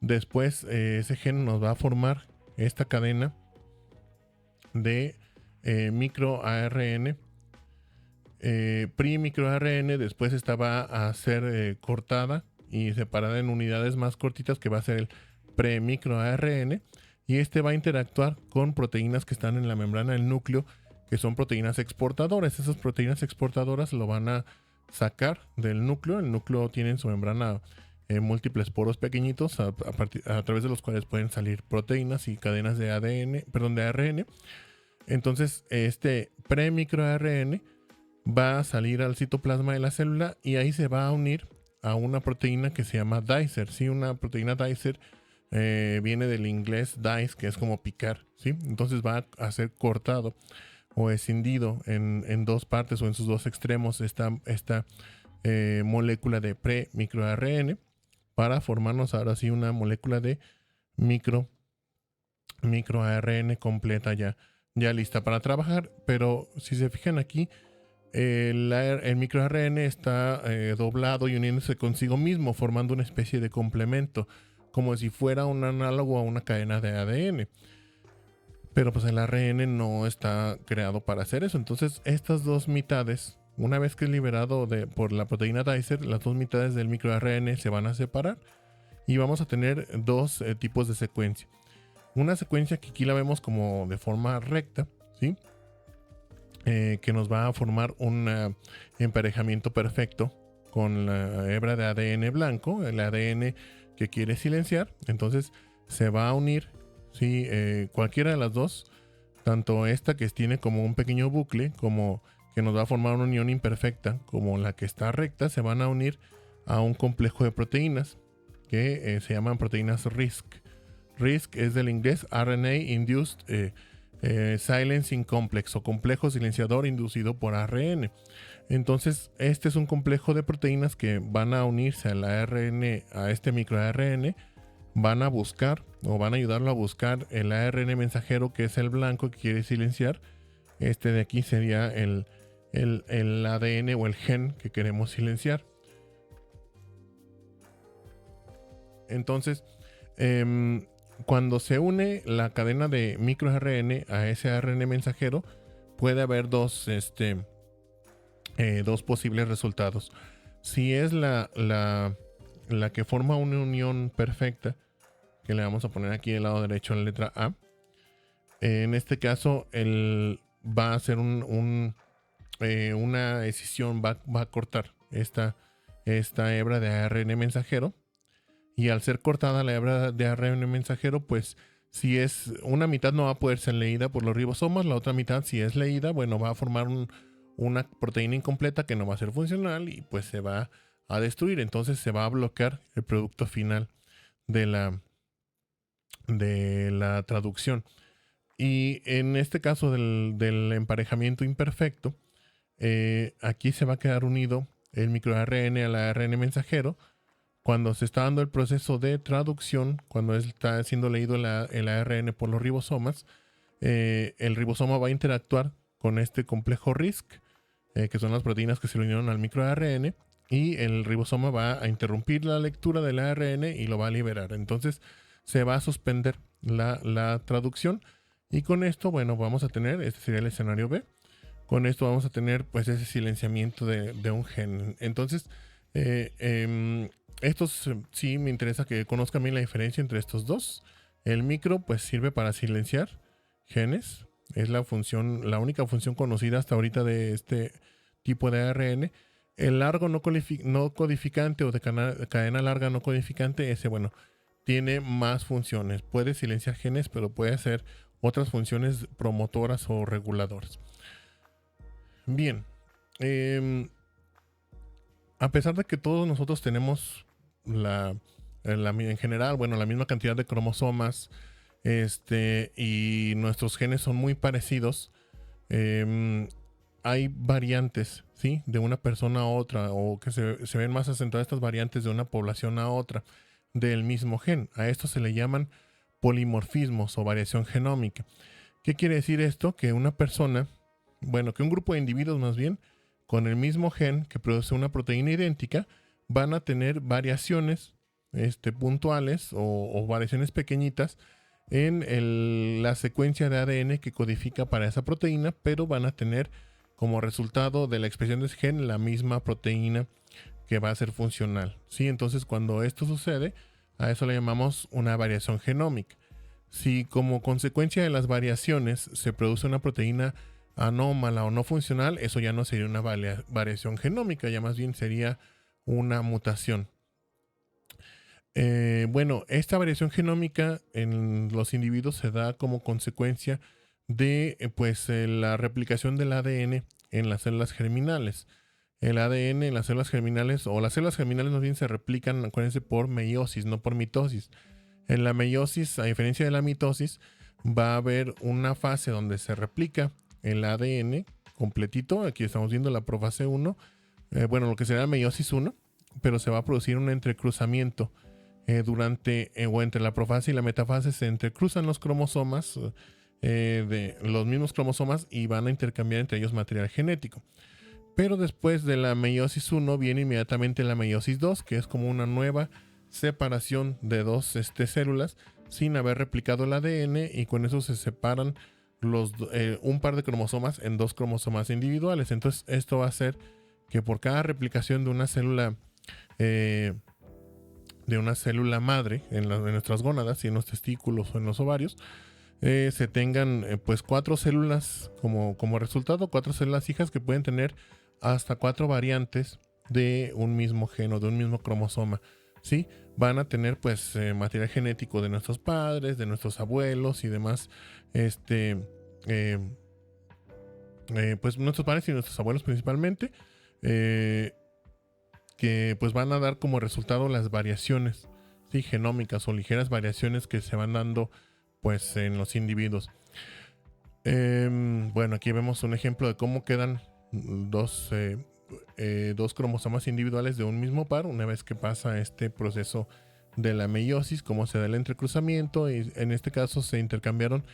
Después ese gen nos va a formar esta cadena de microARN, primicroARN. Después esta va a ser cortada y separada en unidades más cortitas, que va a ser el pre-microARN, y este va a interactuar con proteínas que están en la membrana del núcleo, que son proteínas exportadoras. Esas proteínas exportadoras lo van a sacar del núcleo. El núcleo tiene en su membrana múltiples poros pequeñitos a través de los cuales pueden salir proteínas y cadenas de de ARN. Entonces, este pre-microARN va a salir al citoplasma de la célula y ahí se va a unir a una proteína que se llama dicer. ¿Sí? Una proteína dicer viene del inglés dice, que es como picar. ¿Sí? Entonces va a ser cortado o escindido en dos partes o en sus dos extremos esta molécula de pre-microARN para formarnos ahora sí una molécula de microARN completa ya lista para trabajar. Pero si se fijan aquí, el microARN está doblado y uniéndose consigo mismo, formando una especie de complemento, como si fuera un análogo a una cadena de ADN. Pero pues el ARN no está creado para hacer eso. Entonces estas dos mitades, una vez que es liberado por la proteína dicer, las dos mitades del microARN se van a separar y vamos a tener dos tipos de secuencia. Una secuencia que aquí la vemos como de forma recta, ¿sí? Que nos va a formar un emparejamiento perfecto con la hebra de ADN blanco, el ADN que quiere silenciar. Entonces se va a unir, ¿sí? Cualquiera de las dos, tanto esta que tiene como un pequeño bucle, como que nos va a formar una unión imperfecta, como la que está recta, se van a unir a un complejo de proteínas que se llaman proteínas RISC. RISC es del inglés RNA Induced Silencing Complex, o complejo silenciador inducido por ARN. Entonces este es un complejo de proteínas que van a unirse al ARN, a este microARN, van a buscar o van a ayudarlo a buscar el ARN mensajero, que es el blanco que quiere silenciar. Este de aquí sería el ADN o el gen que queremos silenciar. Entonces cuando se une la cadena de microARN a ese ARN mensajero, puede haber dos posibles resultados. Si es la que forma una unión perfecta, que le vamos a poner aquí del lado derecho en la letra A, en este caso va a hacer una escisión, va a cortar esta hebra de ARN mensajero. Y al ser cortada la hebra de ARN mensajero, pues si es una mitad no va a poder ser leída por los ribosomas, la otra mitad, si es leída, bueno, va a formar una proteína incompleta que no va a ser funcional y pues se va a destruir. Entonces se va a bloquear el producto final de la traducción. Y en este caso del emparejamiento imperfecto, aquí se va a quedar unido el microARN al ARN mensajero. Cuando se está dando el proceso de traducción, cuando está siendo leído el ARN por los ribosomas, el ribosoma va a interactuar con este complejo RISC, que son las proteínas que se le unieron al microARN, y el ribosoma va a interrumpir la lectura del ARN y lo va a liberar. Entonces se va a suspender la traducción, y con esto, bueno, vamos a tener, este sería el escenario B, con esto vamos a tener pues ese silenciamiento de un gen. Entonces, estos sí me interesa que conozcan bien la diferencia entre estos dos. El micro pues sirve para silenciar genes. Es la única función conocida hasta ahorita de este tipo de ARN. El largo no codificante o de cadena larga no codificante, ese bueno, tiene más funciones. Puede silenciar genes, pero puede hacer otras funciones promotoras o reguladoras. Bien. A pesar de que todos nosotros tenemos en general, bueno, la misma cantidad de cromosomas, y nuestros genes son muy parecidos, hay variantes, ¿sí? De una persona a otra, o que se ven más acentuadas estas variantes de una población a otra del mismo gen. A esto se le llaman polimorfismos o variación genómica. ¿Qué quiere decir esto? Que una persona, bueno, que un grupo de individuos más bien, con el mismo gen que produce una proteína idéntica, van a tener variaciones puntuales o variaciones pequeñitas en la secuencia de ADN que codifica para esa proteína, pero van a tener como resultado de la expresión de ese gen la misma proteína que va a ser funcional, ¿sí? Entonces cuando esto sucede, A eso le llamamos una variación genómica. Si como consecuencia de las variaciones se produce una proteína anómala o no funcional, eso ya no sería una variación genómica, ya más bien sería una mutación. Bueno, esta variación genómica en los individuos se da como consecuencia de la replicación del ADN en las células germinales. El ADN en las células germinales, o las células germinales más bien se replican, acuérdense, por meiosis, no por mitosis. En la meiosis, a diferencia de la mitosis, va a haber una fase donde se replica el ADN completito. Aquí estamos viendo la profase 1, lo que será meiosis 1, pero se va a producir un entrecruzamiento durante o entre la profase y la metafase. Se entrecruzan los cromosomas de los mismos cromosomas y van a intercambiar entre ellos material genético. Pero después de la meiosis 1 viene inmediatamente la meiosis 2, que es como una nueva separación de dos células sin haber replicado el ADN, y con eso se separan un par de cromosomas en dos cromosomas individuales. Entonces esto va a hacer que por cada replicación de una célula madre en nuestras gónadas y en los testículos o en los ovarios, se tengan pues 4 células como resultado, 4 células hijas que pueden tener hasta 4 variantes de un mismo gen o de un mismo cromosoma. ¿Sí? Van a tener pues material genético de nuestros padres, de nuestros abuelos y demás, pues nuestros padres y nuestros abuelos principalmente, que pues van a dar como resultado las variaciones, ¿sí? Genómicas o ligeras variaciones que se van dando pues en los individuos. Bueno, aquí vemos un ejemplo de cómo quedan dos cromosomas individuales de un mismo par una vez que pasa este proceso de la meiosis, cómo se da el entrecruzamiento, y en este caso se intercambiaron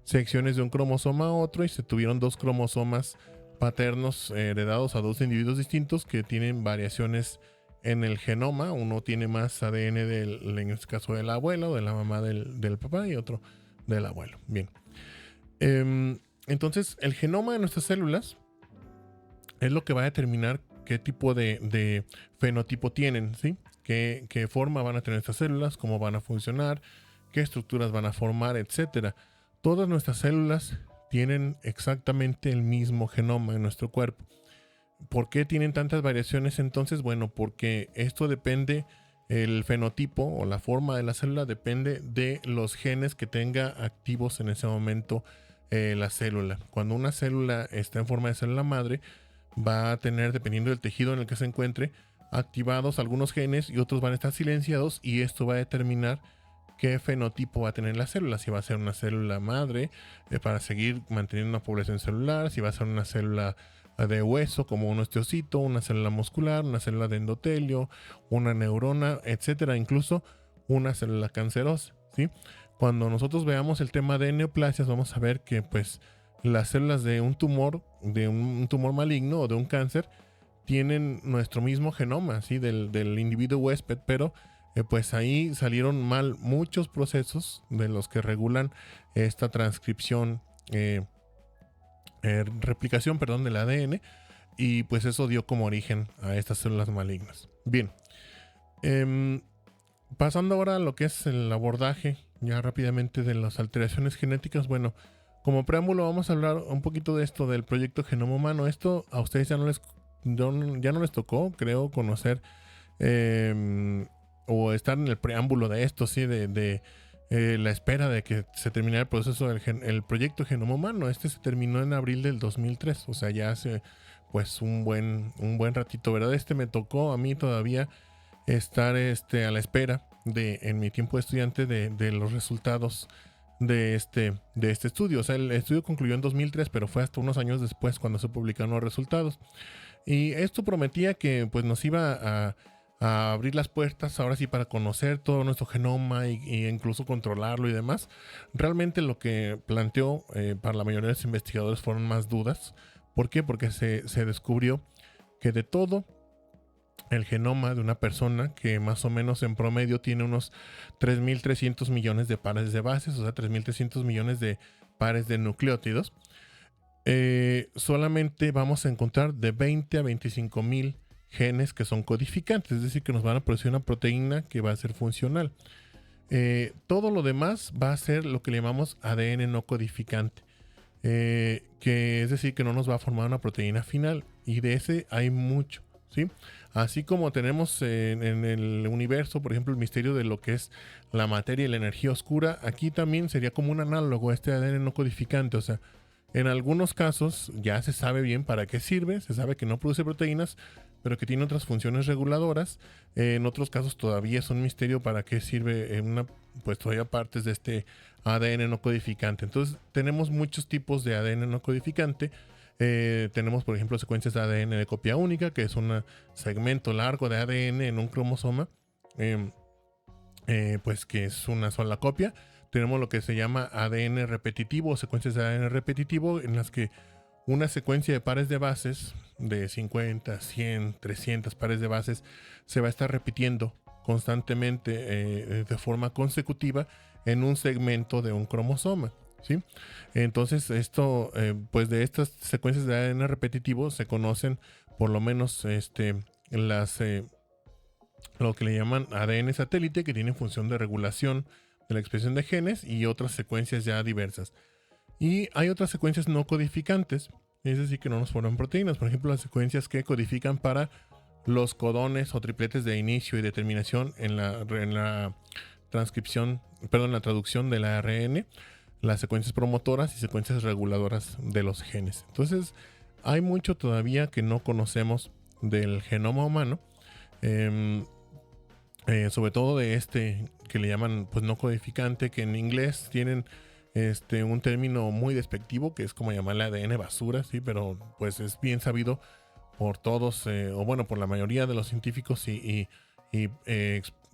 secciones de un cromosoma a otro y se tuvieron 2 cromosomas paternos heredados a 2 individuos distintos que tienen variaciones en el genoma. Uno tiene más ADN en este caso del abuelo, de la mamá del papá, y otro del abuelo. Bien. Entonces el genoma de nuestras células es lo que va a determinar qué tipo de fenotipo tienen, ¿sí? Qué forma van a tener estas células, cómo van a funcionar, qué estructuras van a formar, etc. Todas nuestras células tienen exactamente el mismo genoma en nuestro cuerpo. ¿Por qué tienen tantas variaciones entonces? Bueno, porque esto depende, el fenotipo o la forma de la célula depende de los genes que tenga activos en ese momento la célula. Cuando una célula está en forma de célula madre, va a tener, dependiendo del tejido en el que se encuentre, activados algunos genes y otros van a estar silenciados, y esto va a determinar qué fenotipo va a tener la célula. Si va a ser una célula madre para seguir manteniendo una población celular, si va a ser una célula de hueso como un osteocito, una célula muscular, una célula de endotelio, una neurona, etcétera, incluso una célula cancerosa, ¿sí? Cuando nosotros veamos el tema de neoplasias, vamos a ver que pues las células de un tumor maligno o de un cáncer tienen nuestro mismo genoma, ¿sí? del individuo huésped, pero pues ahí salieron mal muchos procesos de los que regulan esta transcripción, replicación, perdón, del ADN, y pues eso dio como origen a estas células malignas. Bien, pasando ahora a lo que es el abordaje ya rápidamente de las alteraciones genéticas. Bueno, como preámbulo vamos a hablar un poquito de esto del proyecto Genoma Humano. Esto a ustedes ya no les tocó, creo, conocer o estar en el preámbulo de esto, sí, de la espera de que se terminara el proceso del proyecto Genoma Humano. Este se terminó en abril del 2003, o sea, ya hace pues un buen ratito, ¿verdad? Me tocó a mí todavía estar a la espera en mi tiempo de estudiante de los resultados de este estudio. O sea, el estudio concluyó en 2003, pero fue hasta unos años después cuando se publicaron los resultados. Y esto prometía que pues nos iba a abrir las puertas ahora sí para conocer todo nuestro genoma y incluso controlarlo y demás. Realmente lo que planteó para la mayoría de los investigadores fueron más dudas. ¿Por qué? Porque se descubrió que de todo el genoma de una persona, que más o menos en promedio tiene unos 3.300 millones de pares de bases, o sea, 3.300 millones de pares de nucleótidos, solamente vamos a encontrar de 20 a 25 mil genes que son codificantes, es decir, que nos van a producir una proteína que va a ser funcional. Todo lo demás va a ser lo que le llamamos ADN no codificante, que es decir, que no nos va a formar una proteína final, y de ese hay mucho, ¿sí? Así como tenemos en el universo, por ejemplo, el misterio de lo que es la materia y la energía oscura, aquí también sería como un análogo a este ADN no codificante. O sea, en algunos casos ya se sabe bien para qué sirve, se sabe que no produce proteínas, pero que tiene otras funciones reguladoras. En otros casos todavía es un misterio para qué sirve pues todavía partes de este ADN no codificante. Entonces tenemos muchos tipos de ADN no codificante. Tenemos, por ejemplo, secuencias de ADN de copia única, que es un segmento largo de ADN en un cromosoma, pues que es una sola copia. Tenemos lo que se llama ADN repetitivo o secuencias de ADN repetitivo, en las que una secuencia de pares de bases de 50, 100, 300 pares de bases se va a estar repitiendo constantemente de forma consecutiva en un segmento de un cromosoma, ¿sí? Entonces esto, pues de estas secuencias de ADN repetitivo se conocen por lo menos lo que le llaman ADN satélite, que tienen función de regulación de la expresión de genes, y otras secuencias ya diversas. Y hay otras secuencias no codificantes, es decir, que no nos forman proteínas. Por ejemplo, las secuencias que codifican para los codones o tripletes de inicio y de terminación en la transcripción, perdón, la traducción del ARN, las secuencias promotoras y secuencias reguladoras de los genes. Entonces, hay mucho todavía que no conocemos del genoma humano, sobre todo de este que le llaman pues no codificante, que en inglés tienen un término muy despectivo, que es como llamarle ADN basura, sí, pero pues es bien sabido por todos, o bueno, por la mayoría de los científicos y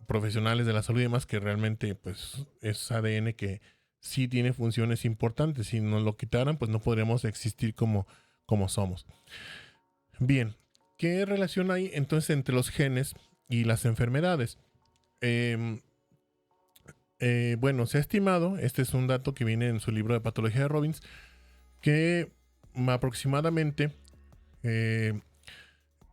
profesionales de la salud y demás, que realmente pues es ADN que sí tiene funciones importantes. Si nos lo quitaran, pues no podríamos existir como somos. Bien, ¿qué relación hay entonces entre los genes y las enfermedades? Bueno, se ha estimado, este es un dato que viene en su libro de Patología de Robbins, que aproximadamente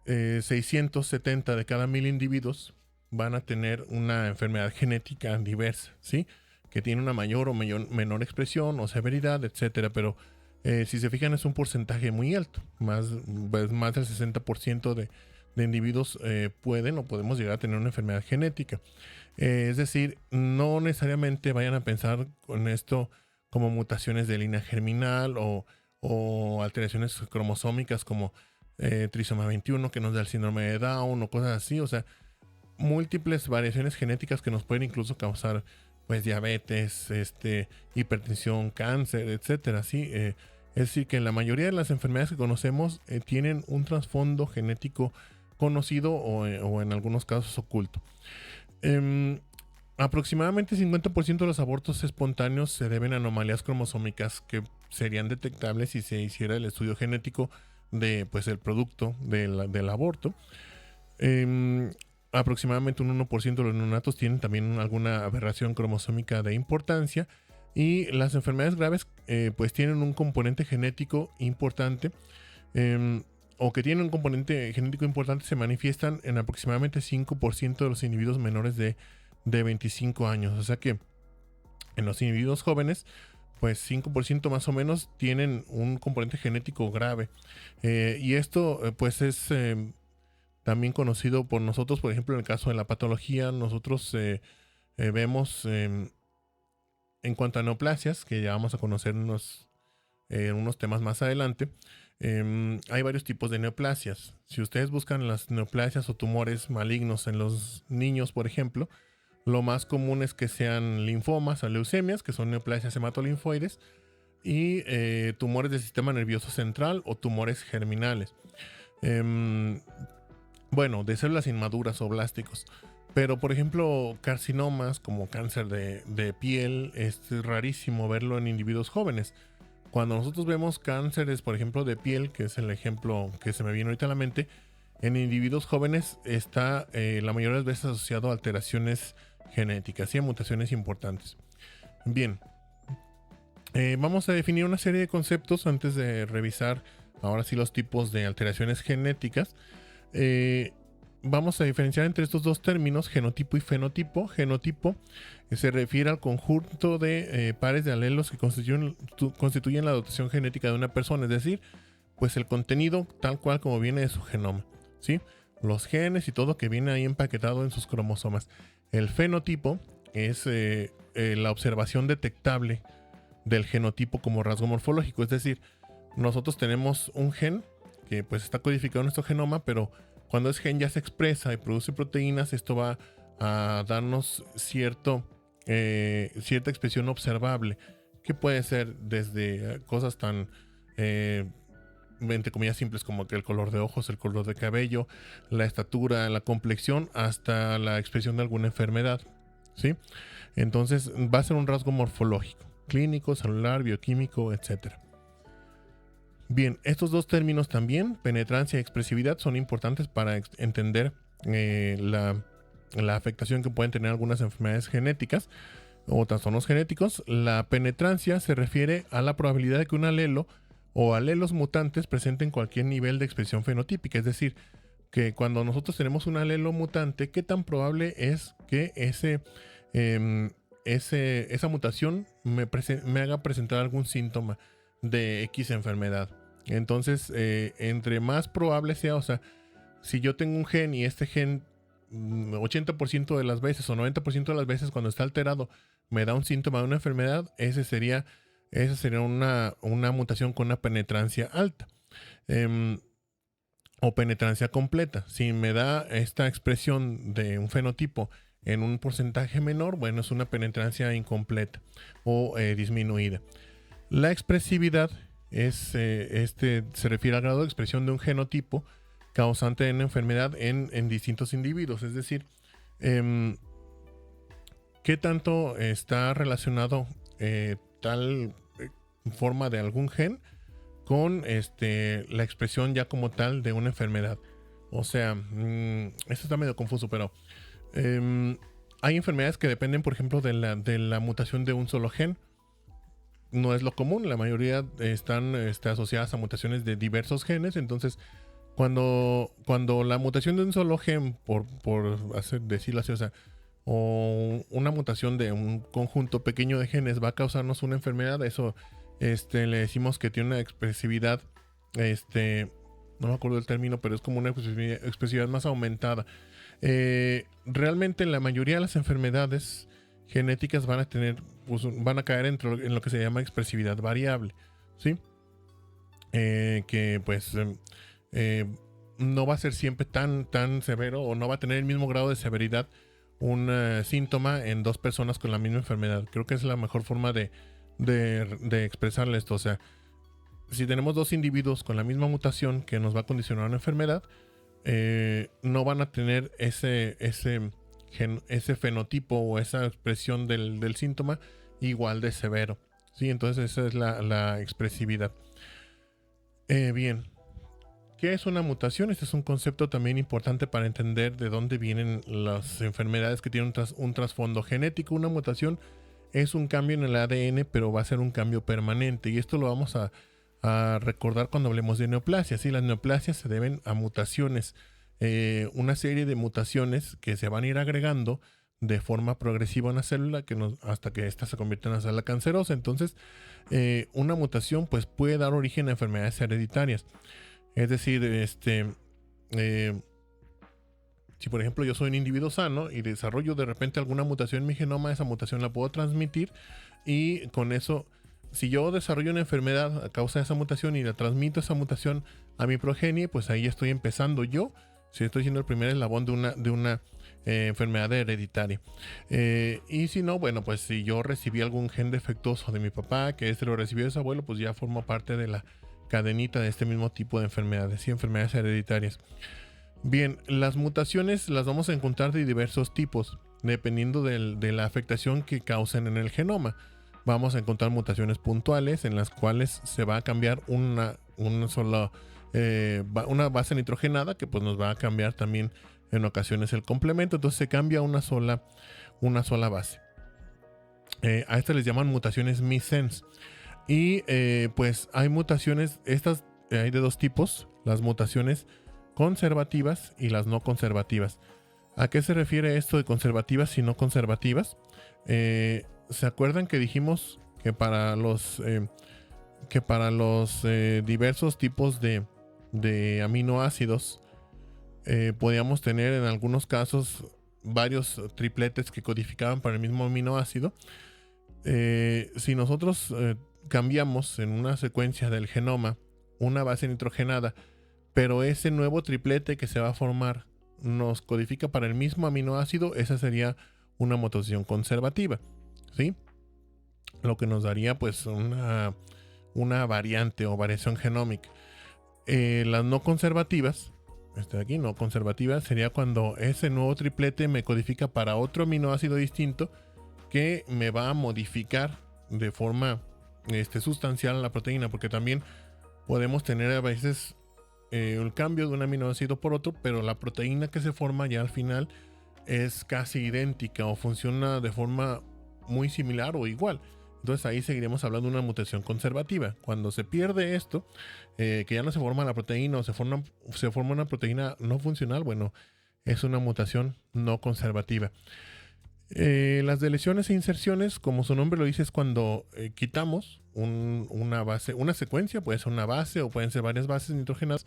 670 de cada 1000 individuos van a tener una enfermedad genética diversa, ¿sí? Que tiene una mayor o menor expresión o severidad, etcétera, pero si se fijan es un porcentaje muy alto, más del 60% de individuos pueden o podemos llegar a tener una enfermedad genética. Es decir, no necesariamente vayan a pensar con esto como mutaciones de línea germinal o alteraciones cromosómicas como trisomía 21 que nos da el síndrome de Down o cosas así. O sea, múltiples variaciones genéticas que nos pueden incluso causar pues diabetes, hipertensión, cáncer, etcétera, ¿sí? Es decir, que la mayoría de las enfermedades que conocemos tienen un trasfondo genético conocido o en algunos casos oculto. Aproximadamente 50% de los abortos espontáneos se deben a anomalías cromosómicas que serían detectables si se hiciera el estudio genético de pues el producto del aborto. Aproximadamente un 1% de los neonatos tienen también alguna aberración cromosómica de importancia, y las enfermedades graves pues tienen un componente genético importante, o que tienen un componente genético importante, se manifiestan en aproximadamente 5% de los individuos menores de 25 años. O sea que en los individuos jóvenes, pues 5% más o menos tienen un componente genético grave. Y esto pues es también conocido por nosotros. Por ejemplo, en el caso de la patología, nosotros vemos en cuanto a neoplasias, que ya vamos a conocer unos temas más adelante. Hay varios tipos de neoplasias. Si ustedes buscan las neoplasias o tumores malignos en los niños, por ejemplo, lo más común es que sean linfomas o leucemias, que son neoplasias hematolinfoides, y tumores del sistema nervioso central o tumores germinales. Bueno, de células inmaduras o blásticos. Pero, por ejemplo, carcinomas como cáncer de piel, es rarísimo verlo en individuos jóvenes. Cuando nosotros vemos cánceres, por ejemplo, de piel, que es el ejemplo que se me viene ahorita a la mente, en individuos jóvenes está la mayoría de las veces asociado a alteraciones genéticas y a mutaciones importantes. Bien, vamos a definir una serie de conceptos antes de revisar ahora sí los tipos de alteraciones genéticas. Vamos a diferenciar entre estos dos términos, genotipo y fenotipo. Genotipo se refiere al conjunto de pares de alelos que constituyen la dotación genética de una persona, es decir, pues el contenido tal cual como viene de su genoma, ¿sí? Los genes y todo que viene ahí empaquetado en sus cromosomas. El fenotipo es la observación detectable del genotipo como rasgo morfológico, es decir, nosotros tenemos un gen que pues está codificado en nuestro genoma, pero cuando ese gen ya se expresa y produce proteínas, esto va a darnos cierta expresión observable, que puede ser desde cosas tan entre comillas simples como que el color de ojos, el color de cabello, la estatura, la complexión, hasta la expresión de alguna enfermedad, ¿sí? Entonces va a ser un rasgo morfológico, clínico, celular, bioquímico, etc. Bien, estos dos términos también, penetrancia y expresividad, son importantes para entender la afectación que pueden tener algunas enfermedades genéticas o trastornos genéticos. La penetrancia se refiere a la probabilidad de que un alelo o alelos mutantes presenten cualquier nivel de expresión fenotípica, es decir, que cuando nosotros tenemos un alelo mutante, ¿qué tan probable es que esa mutación me haga presentar algún síntoma de X enfermedad? Entonces, entre más probable sea, o sea, si yo tengo un gen y este gen 80% de las veces o 90% de las veces cuando está alterado me da un síntoma de una enfermedad, esa sería una mutación con una penetrancia alta. O penetrancia completa. Si me da esta expresión de un fenotipo en un porcentaje menor, bueno, es una penetrancia incompleta o disminuida. La expresividad se refiere al grado de expresión de un genotipo causante de una enfermedad en distintos individuos. Es decir, ¿qué tanto está relacionado tal forma de algún gen con la expresión ya como tal de una enfermedad? O sea, esto está medio confuso, pero hay enfermedades que dependen, por ejemplo, de la mutación de un solo gen. No es lo común, la mayoría están asociadas a mutaciones de diversos genes. Entonces, cuando la mutación de un solo gen, por decirlo así, o sea, o una mutación de un conjunto pequeño de genes va a causarnos una enfermedad, eso le decimos que tiene una expresividad, no me acuerdo del término, pero es como una expresividad más aumentada. Realmente la mayoría de las enfermedades genéticas van a caer en lo que se llama expresividad variable, ¿sí? Que pues no va a ser siempre tan severo, o no va a tener el mismo grado de severidad un síntoma en dos personas con la misma enfermedad. Creo que es la mejor forma de expresarle esto. O sea, si tenemos dos individuos con la misma mutación que nos va a condicionar una enfermedad, no van a tener ese fenotipo o esa expresión del síntoma igual de severo, ¿sí? Entonces esa es la expresividad. Bien, ¿qué es una mutación? Este es un concepto también importante para entender de dónde vienen las enfermedades que tienen un trasfondo genético. Una mutación es un cambio en el ADN, pero va a ser un cambio permanente, y esto lo vamos a recordar cuando hablemos de neoplasias. ¿Sí? Las neoplasias se deben a mutaciones, una serie de mutaciones que se van a ir agregando de forma progresiva a una célula hasta que ésta se convierte en una célula cancerosa. Entonces, una mutación pues puede dar origen a enfermedades hereditarias. Es decir, si por ejemplo yo soy un individuo sano y desarrollo de repente alguna mutación en mi genoma, esa mutación la puedo transmitir, y con eso, si yo desarrollo una enfermedad a causa de esa mutación y la transmito esa mutación a mi progenie, pues ahí estoy empezando yo, si estoy siendo el primer eslabón de una enfermedad hereditaria. Y si no, bueno, pues si yo recibí algún gen defectuoso de mi papá, que lo recibió de su abuelo, pues ya formo parte de la cadenita de este mismo tipo de enfermedades y enfermedades hereditarias. Bien, las mutaciones las vamos a encontrar de diversos tipos, dependiendo de la afectación que causen en el genoma. Vamos a encontrar mutaciones puntuales en las cuales se va a cambiar una base nitrogenada, que pues nos va a cambiar también en ocasiones el complemento. Entonces se cambia una sola base. A estas les llaman mutaciones missense. Y pues hay mutaciones, hay de dos tipos: las mutaciones conservativas y las no conservativas. ¿A qué se refiere esto de conservativas y no conservativas? ¿Se acuerdan que dijimos que para los diversos tipos de aminoácidos podíamos tener en algunos casos varios tripletes que codificaban para el mismo aminoácido? Si nosotros cambiamos en una secuencia del genoma una base nitrogenada, pero ese nuevo triplete que se va a formar nos codifica para el mismo aminoácido, esa sería una mutación conservativa, ¿sí? Lo que nos daría pues una variante o variación genómica. Las no conservativas, aquí no conservativa, sería cuando ese nuevo triplete me codifica para otro aminoácido distinto que me va a modificar de forma sustancial la proteína, porque también podemos tener a veces el cambio de un aminoácido por otro, pero la proteína que se forma ya al final es casi idéntica o funciona de forma muy similar o igual. Entonces ahí seguiremos hablando de una mutación conservativa. Cuando se pierde esto, que ya no se forma la proteína o se forma una proteína no funcional, bueno, es una mutación no conservativa. Las deleciones e inserciones, como su nombre lo dice, es cuando quitamos una base, una secuencia, puede ser una base o pueden ser varias bases nitrogenadas,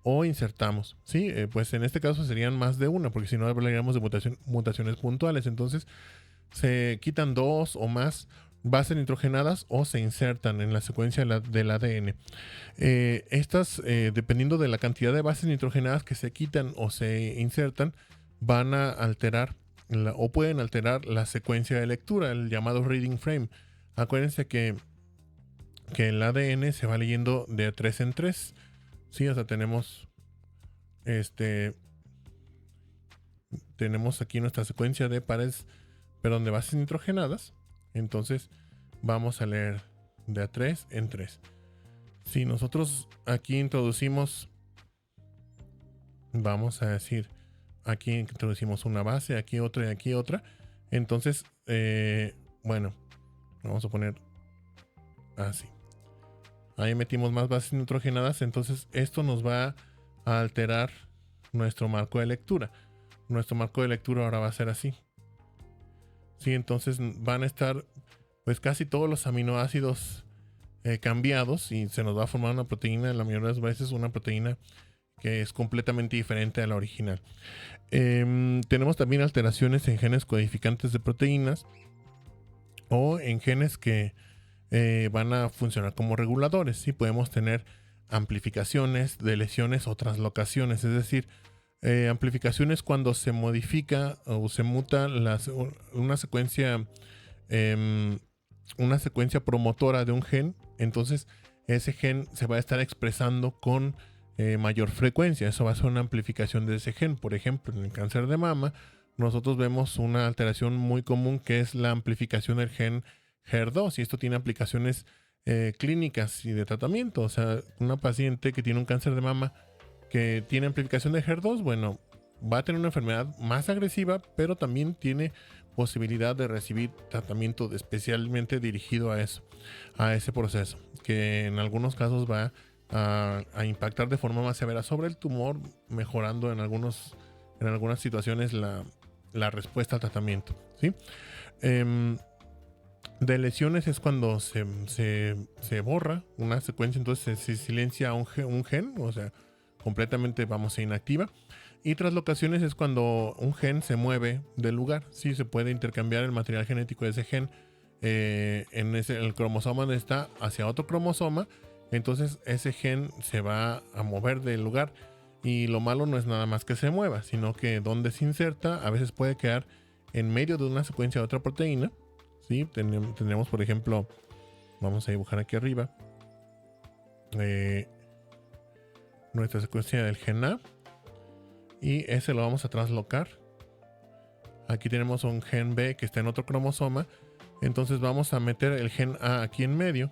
o insertamos, ¿sí? Pues en este caso serían más de una, porque si no hablaríamos de mutaciones puntuales. Entonces se quitan dos o más bases nitrogenadas o se insertan en la secuencia del ADN. Estas, dependiendo de la cantidad de bases nitrogenadas que se quitan o se insertan, van a alterar o pueden alterar la secuencia de lectura, el llamado reading frame. Acuérdense que el ADN se va leyendo de 3 en 3. Sí, o sea, tenemos aquí nuestra secuencia de de bases nitrogenadas. Entonces vamos a leer de a 3 en 3. Si nosotros aquí introducimos, vamos a decir, aquí introducimos una base, aquí otra y aquí otra. Entonces, bueno, vamos a poner así. Ahí metimos más bases nitrogenadas. Entonces esto nos va a alterar nuestro marco de lectura. Nuestro marco de lectura ahora va a ser así. Sí, entonces van a estar pues casi todos los aminoácidos cambiados y se nos va a formar una proteína, la mayoría de las veces una proteína que es completamente diferente a la original. Tenemos también alteraciones en genes codificantes de proteínas o en genes que van a funcionar como reguladores. ¿Sí? Podemos tener amplificaciones, deleciones o translocaciones, es decir, amplificaciones cuando se modifica o se muta una secuencia promotora de un gen. Entonces ese gen se va a estar expresando con mayor frecuencia. Eso va a ser una amplificación de ese gen. Por ejemplo, en el cáncer de mama nosotros vemos una alteración muy común que es la amplificación del gen HER2, y esto tiene aplicaciones clínicas y de tratamiento. O sea, una paciente que tiene un cáncer de mama que tiene amplificación de HER2, bueno, va a tener una enfermedad más agresiva, pero también tiene posibilidad de recibir tratamiento especialmente dirigido a eso, a ese proceso, que en algunos casos va a impactar de forma más severa sobre el tumor, mejorando en algunas situaciones la respuesta al tratamiento, ¿sí? De lesiones es cuando se borra una secuencia, entonces se silencia un gen, o sea, completamente vamos a inactiva. Y traslocaciones es cuando un gen se mueve del lugar. Sí, se puede intercambiar el material genético de ese gen el cromosoma donde está hacia otro cromosoma. Entonces ese gen se va a mover del lugar. Y lo malo no es nada más que se mueva, sino que donde se inserta a veces puede quedar en medio de una secuencia de otra proteína. ¿Sí? Tendremos, por ejemplo, vamos a dibujar aquí arriba nuestra secuencia del gen A, y ese lo vamos a traslocar. Aquí tenemos un gen B que está en otro cromosoma, entonces vamos a meter el gen A aquí en medio.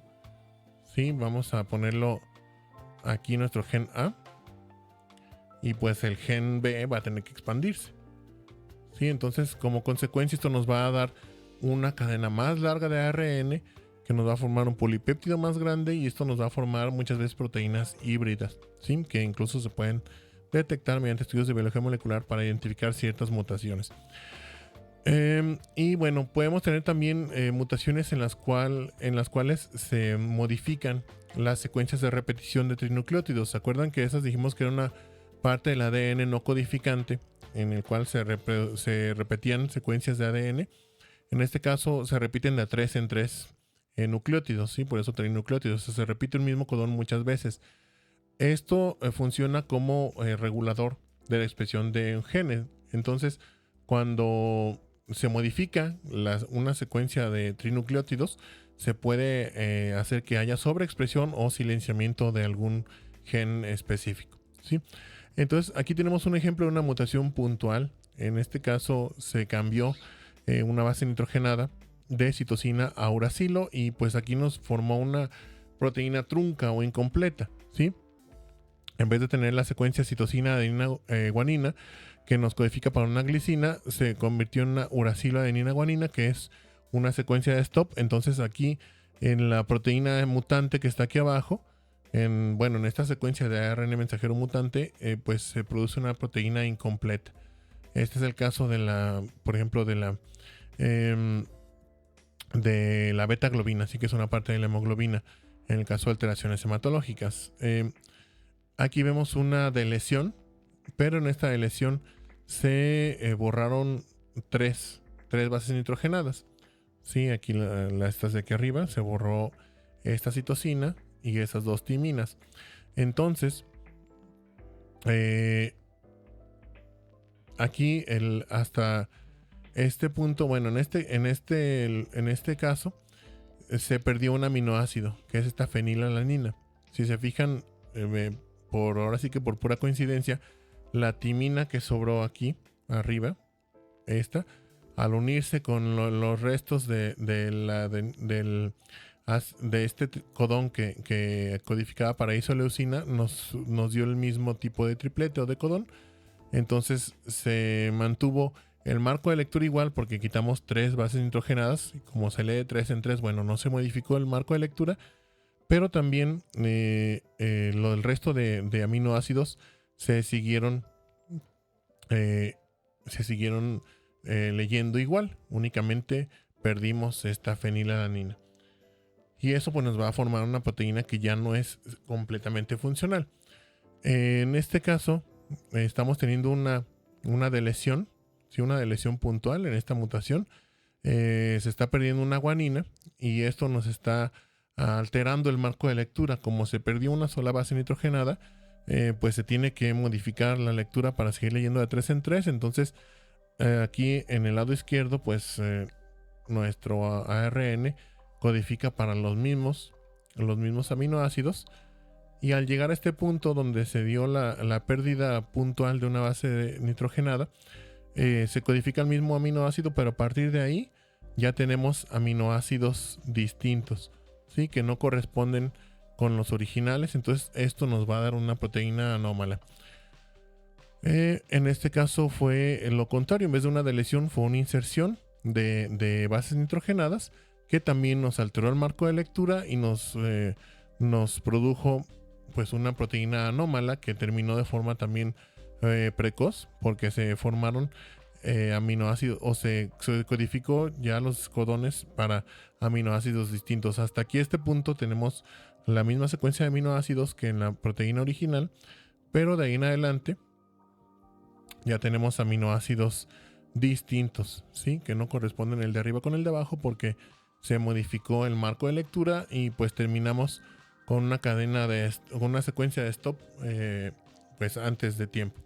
¿Sí? Vamos a ponerlo aquí nuestro gen A, y pues el gen B va a tener que expandirse. ¿Sí? Entonces, como consecuencia, esto nos va a dar una cadena más larga de ARN que nos va a formar un polipéptido más grande, y esto nos va a formar muchas veces proteínas híbridas, ¿sí? Que incluso se pueden detectar mediante estudios de biología molecular para identificar ciertas mutaciones. Y bueno, podemos tener también mutaciones en las cuales se modifican las secuencias de repetición de trinucleótidos. ¿Se acuerdan que esas dijimos que era una parte del ADN no codificante en el cual se repetían secuencias de ADN? En este caso se repiten de a 3 en 3 nucleótidos, ¿sí? Por eso trinucleótidos. O sea, se repite un mismo codón muchas veces. Esto funciona como regulador de la expresión de un gene. Entonces, cuando se modifica una secuencia de trinucleótidos, se puede hacer que haya sobreexpresión o silenciamiento de algún gen específico, ¿sí? Entonces, aquí tenemos un ejemplo de una mutación puntual. En este caso, se cambió una base nitrogenada de citosina a uracilo y pues aquí nos formó una proteína trunca o incompleta, ¿sí? En vez de tener la secuencia citosina adenina guanina que nos codifica para una glicina, se convirtió en una uracilo adenina guanina, que es una secuencia de stop. Entonces aquí en la proteína mutante que está aquí abajo, en esta secuencia de ARN mensajero mutante, pues se produce una proteína incompleta. Este es el caso por ejemplo, de la beta globina, así que es una parte de la hemoglobina, en el caso de alteraciones hematológicas. Aquí vemos una deleción, pero en esta deleción se borraron tres bases nitrogenadas. Sí, aquí estas de aquí arriba se borró esta citosina y esas dos timinas. Entonces, aquí hasta este punto, bueno, en este caso se perdió un aminoácido, que es esta fenilalanina. Si se fijan, ahora sí que por pura coincidencia, la timina que sobró aquí arriba, al unirse con los restos de este codón que codificaba para isoleucina, nos dio el mismo tipo de triplete o de codón. Entonces se mantuvo el marco de lectura igual porque quitamos 3 bases nitrogenadas. Y como se lee de 3 en 3, bueno, no se modificó el marco de lectura, pero también lo del resto de aminoácidos se siguieron leyendo igual. Únicamente perdimos esta fenilalanina. Y eso pues nos va a formar una proteína que ya no es completamente funcional. En este caso estamos teniendo una deleción, ¿sí? Una deleción puntual en esta mutación. Se está perdiendo una guanina y esto nos está alterando el marco de lectura. Como se perdió una sola base nitrogenada, pues se tiene que modificar la lectura para seguir leyendo de 3 en 3. Entonces aquí en el lado izquierdo pues nuestro ARN codifica para los mismos aminoácidos, y al llegar a este punto donde se dio la pérdida puntual de una base nitrogenada, se codifica el mismo aminoácido, pero a partir de ahí ya tenemos aminoácidos distintos, ¿sí? Que no corresponden con los originales. Entonces esto nos va a dar una proteína anómala. En este caso fue lo contrario. En vez de una deleción fue una inserción de bases nitrogenadas, que también nos alteró el marco de lectura y nos produjo pues una proteína anómala que terminó de forma también precoz, porque se formaron aminoácidos, o se codificó ya los codones para aminoácidos distintos. Hasta aquí, este punto, tenemos la misma secuencia de aminoácidos que en la proteína original, pero de ahí en adelante ya tenemos aminoácidos distintos, ¿sí? Que no corresponden el de arriba con el de abajo porque se modificó el marco de lectura, y pues terminamos con una con una secuencia de stop pues antes de tiempo,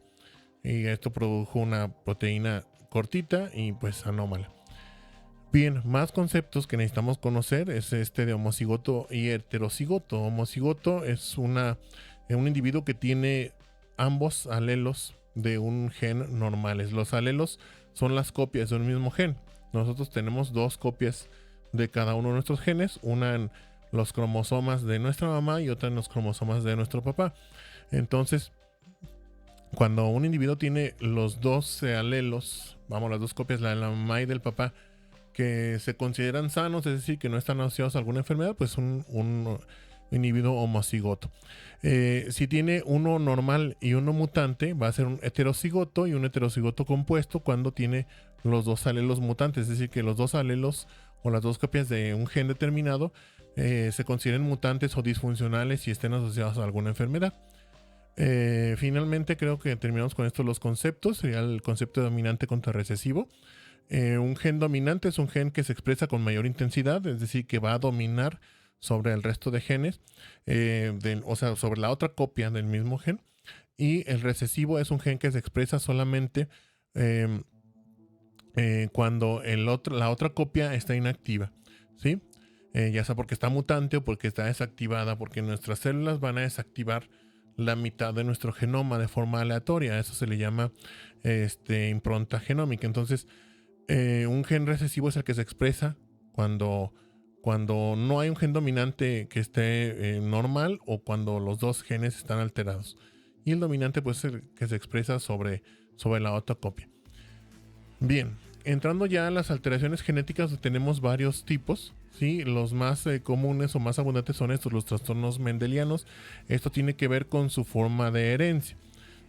y esto produjo una proteína cortita y pues anómala. Bien, más conceptos que necesitamos conocer es este de homocigoto y heterocigoto. Homocigoto es un individuo que tiene ambos alelos de un gen normales. Los alelos son las copias de un mismo gen. Nosotros tenemos 2 copias de cada uno de nuestros genes, una en los cromosomas de nuestra mamá y otra en los cromosomas de nuestro papá. Entonces, cuando un individuo tiene los 2 alelos, las 2 copias, la de la mamá y del papá, que se consideran sanos, es decir, que no están asociados a alguna enfermedad, pues individuo homocigoto. Si tiene uno normal y uno mutante, va a ser un heterocigoto y un heterocigoto compuesto cuando tiene los dos alelos mutantes, es decir, que los dos alelos o las dos copias de un gen determinado se consideren mutantes o disfuncionales y estén asociados a alguna enfermedad. Finalmente creo que terminamos con esto los conceptos. Sería el concepto dominante contra recesivo. Un gen dominante es un gen que se expresa con mayor intensidad, es decir, que va a dominar sobre el resto de genes, o sea, sobre la otra copia del mismo gen. Y el recesivo es un gen que se expresa solamente cuando la otra copia está inactiva, ¿sí? Ya sea porque está mutante o porque está desactivada, porque nuestras células van a desactivar la mitad de nuestro genoma de forma aleatoria. Eso se le llama impronta genómica. Entonces, un gen recesivo es el que se expresa cuando no hay un gen dominante que esté normal o cuando los dos genes están alterados. Y el dominante pues es el que se expresa sobre la otra copia. Bien, entrando ya a las alteraciones genéticas, tenemos varios tipos. ¿Sí? Los más comunes o más abundantes son estos, los trastornos mendelianos. Esto tiene que ver con su forma de herencia.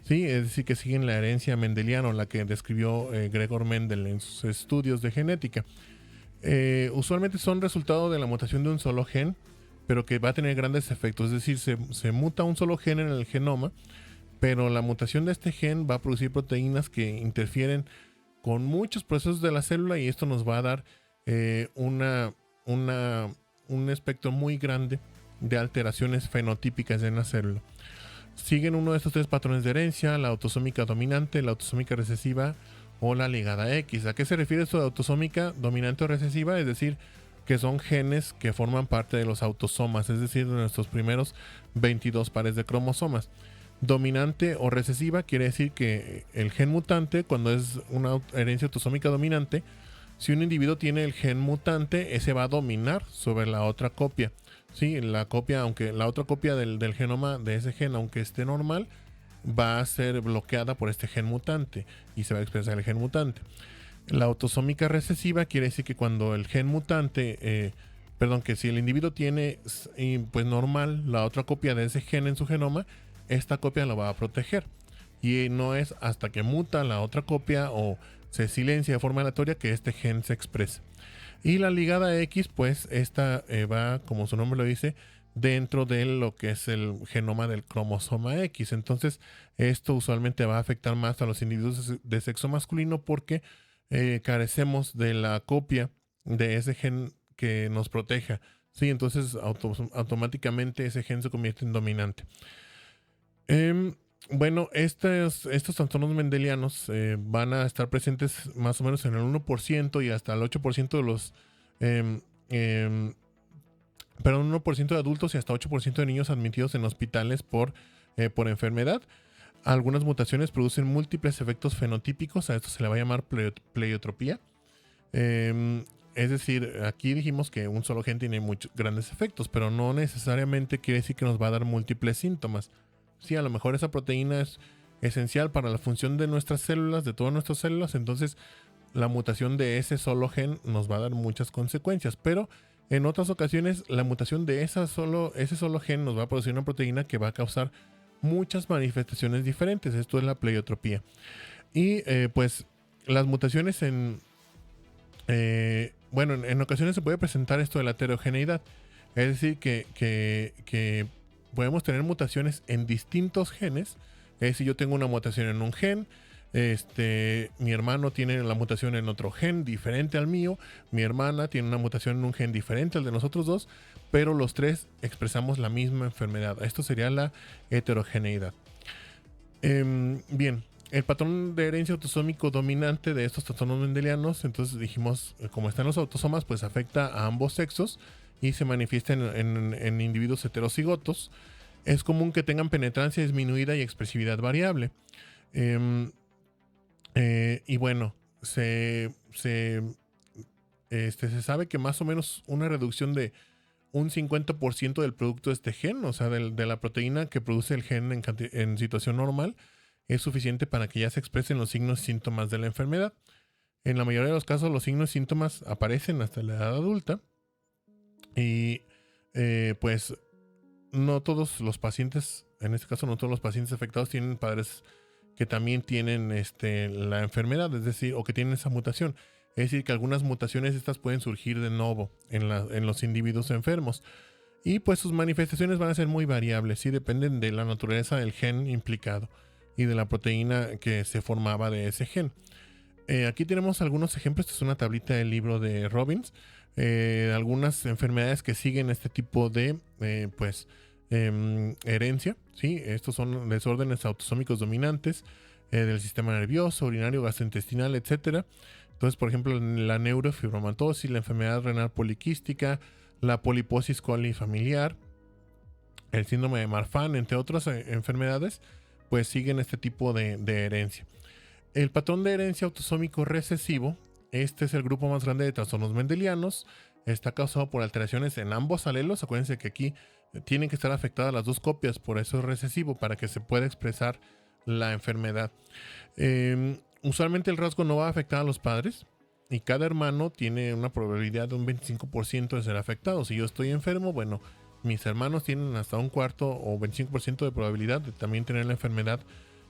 ¿Sí? Es decir, que siguen la herencia mendeliana, la que describió Gregor Mendel en sus estudios de genética. Usualmente son resultado de la mutación de un solo gen, pero que va a tener grandes efectos. Es decir, se muta un solo gen en el genoma, pero la mutación de este gen va a producir proteínas que interfieren con muchos procesos de la célula y esto nos va a dar un espectro muy grande de alteraciones fenotípicas en la célula. Siguen uno de estos tres patrones de herencia: la autosómica dominante, la autosómica recesiva o la ligada X. ¿A qué se refiere esto de autosómica dominante o recesiva? Es decir, que son genes que forman parte de los autosomas, es decir, de nuestros primeros 22 pares de cromosomas. Dominante o recesiva quiere decir que el gen mutante, cuando es una herencia autosómica dominante, si un individuo tiene el gen mutante, ese va a dominar sobre la otra copia. Sí, la otra copia del genoma de ese gen, aunque esté normal, va a ser bloqueada por este gen mutante y se va a expresar el gen mutante. La autosómica recesiva quiere decir que cuando el gen mutante, que si el individuo tiene pues normal la otra copia de ese gen en su genoma, esta copia lo va a proteger. Y no es hasta que muta la otra copia o se silencia de forma aleatoria que este gen se expresa. Y la ligada X, pues esta va, como su nombre lo dice, dentro de lo que es el genoma del cromosoma X. Entonces, esto usualmente va a afectar más a los individuos de sexo masculino porque carecemos de la copia de ese gen que nos proteja. Sí, entonces automáticamente ese gen se convierte en dominante. Bueno, estos trastornos mendelianos van a estar presentes más o menos en el 1% y hasta el 8% de los... 1% de adultos y hasta 8% de niños admitidos en hospitales por enfermedad. Algunas mutaciones producen múltiples efectos fenotípicos, a esto se le va a llamar pleiotropía. Es decir, aquí dijimos que un solo gen tiene muchos grandes efectos, pero no necesariamente quiere decir que nos va a dar múltiples síntomas. Sí, a lo mejor esa proteína es esencial para la función de nuestras células, de todas nuestras células, entonces la mutación de ese solo gen nos va a dar muchas consecuencias, pero en otras ocasiones la mutación de ese solo gen nos va a producir una proteína que va a causar muchas manifestaciones diferentes. Esto es la pleiotropía. Y pues las mutaciones en ocasiones se puede presentar esto de la heterogeneidad, es decir que podemos tener mutaciones en distintos genes. Es decir, yo tengo una mutación en un gen, mi hermano tiene la mutación en otro gen diferente al mío, mi hermana tiene una mutación en un gen diferente al de nosotros dos, pero los tres expresamos la misma enfermedad. Esto sería la heterogeneidad. Bien, el patrón de herencia autosómico dominante de estos trastornos mendelianos, entonces dijimos, como están los autosomas, pues afecta a ambos sexos y se manifiesta en individuos heterocigotos. Es común que tengan penetrancia disminuida y expresividad variable. Y bueno, se sabe que más o menos una reducción de un 50% del producto de este gen, o sea, de la proteína que produce el gen en situación normal, es suficiente para que ya se expresen los signos y síntomas de la enfermedad. En la mayoría de los casos, los signos y síntomas aparecen hasta la edad adulta. Y pues no todos los pacientes, en este caso no todos los pacientes afectados tienen padres que también tienen la enfermedad, es decir, o que tienen esa mutación. Es decir, que algunas mutaciones estas pueden surgir de nuevo en los individuos enfermos. Y pues sus manifestaciones van a ser muy variables y dependen de la naturaleza del gen implicado y de la proteína que se formaba de ese gen. Aquí tenemos algunos ejemplos. Esta es una tablita del libro de Robbins. Algunas enfermedades que siguen este tipo de herencia. ¿Sí? Estos son desórdenes autosómicos dominantes del sistema nervioso, urinario, gastrointestinal, etcétera. Entonces, por ejemplo, la neurofibromatosis, la enfermedad renal poliquística, la poliposis colifamiliar, el síndrome de Marfan, entre otras enfermedades, pues siguen este tipo de herencia. El patrón de herencia autosómico recesivo, este es el grupo más grande de trastornos mendelianos, está causado por alteraciones en ambos alelos. Acuérdense que aquí tienen que estar afectadas las dos copias, por eso es recesivo, para que se pueda expresar la enfermedad. Usualmente el rasgo no va a afectar a los padres y cada hermano tiene una probabilidad de un 25% de ser afectado. Si yo estoy enfermo, bueno, mis hermanos tienen hasta un cuarto o 25% de probabilidad de también tener la enfermedad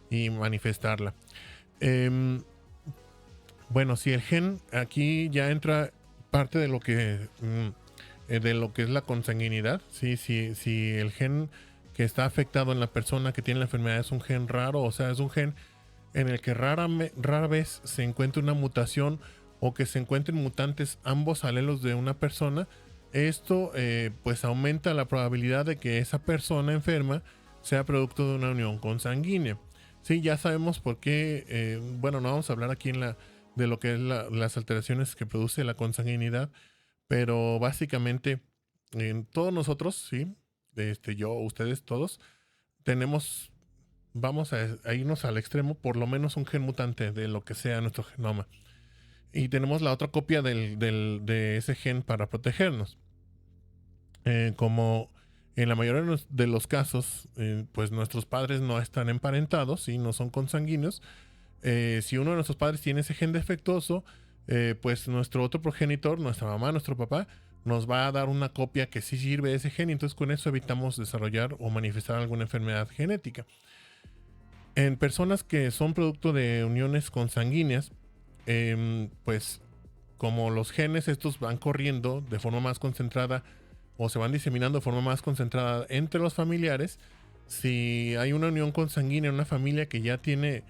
y manifestarla. Bueno, si el gen, aquí ya entra parte de lo que es la consanguinidad. Si el gen que está afectado en la persona que tiene la enfermedad es un gen raro, o sea, es un gen en el que rara vez se encuentra una mutación o que se encuentren mutantes ambos alelos de una persona, esto pues aumenta la probabilidad de que esa persona enferma sea producto de una unión consanguínea. Sí, ya sabemos por qué, bueno, no vamos a hablar aquí de lo que es las alteraciones que produce la consanguinidad, pero básicamente todos nosotros, sí, yo, ustedes, todos, vamos a irnos al extremo, por lo menos un gen mutante de lo que sea nuestro genoma. Y tenemos la otra copia de ese gen para protegernos. Como en la mayoría de los casos, pues nuestros padres no están emparentados y no son consanguíneos. Si uno de nuestros padres tiene ese gen defectuoso, pues nuestro otro progenitor, nuestra mamá, nuestro papá, nos va a dar una copia que sí sirve de ese gen, y entonces con eso evitamos desarrollar o manifestar alguna enfermedad genética. En personas que son producto de uniones consanguíneas, pues como los genes estos van corriendo de forma más concentrada o se van diseminando de forma más concentrada entre los familiares, si hay una unión consanguínea en una familia que ya tiene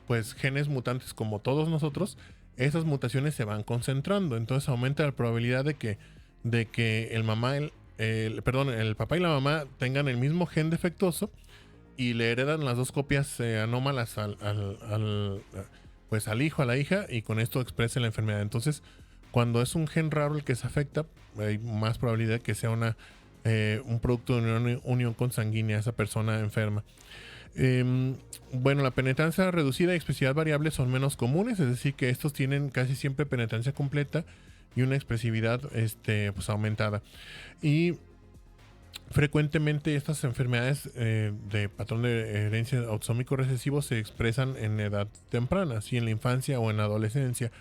pues genes mutantes como todos nosotros, esas mutaciones se van concentrando, entonces aumenta la probabilidad de que el papá y la mamá tengan el mismo gen defectuoso y le heredan las dos copias anómalas pues al hijo, a la hija, y con esto expresa la enfermedad. Entonces, cuando es un gen raro el que se afecta, hay más probabilidad de que sea un producto de una unión consanguínea esa persona enferma. Bueno, la penetrancia reducida y expresividad variable son menos comunes, es decir, que estos tienen casi siempre penetrancia completa y una expresividad pues aumentada. Y frecuentemente estas enfermedades de patrón de herencia autosómico recesivo se expresan en edad temprana, así en la infancia o en la adolescencia.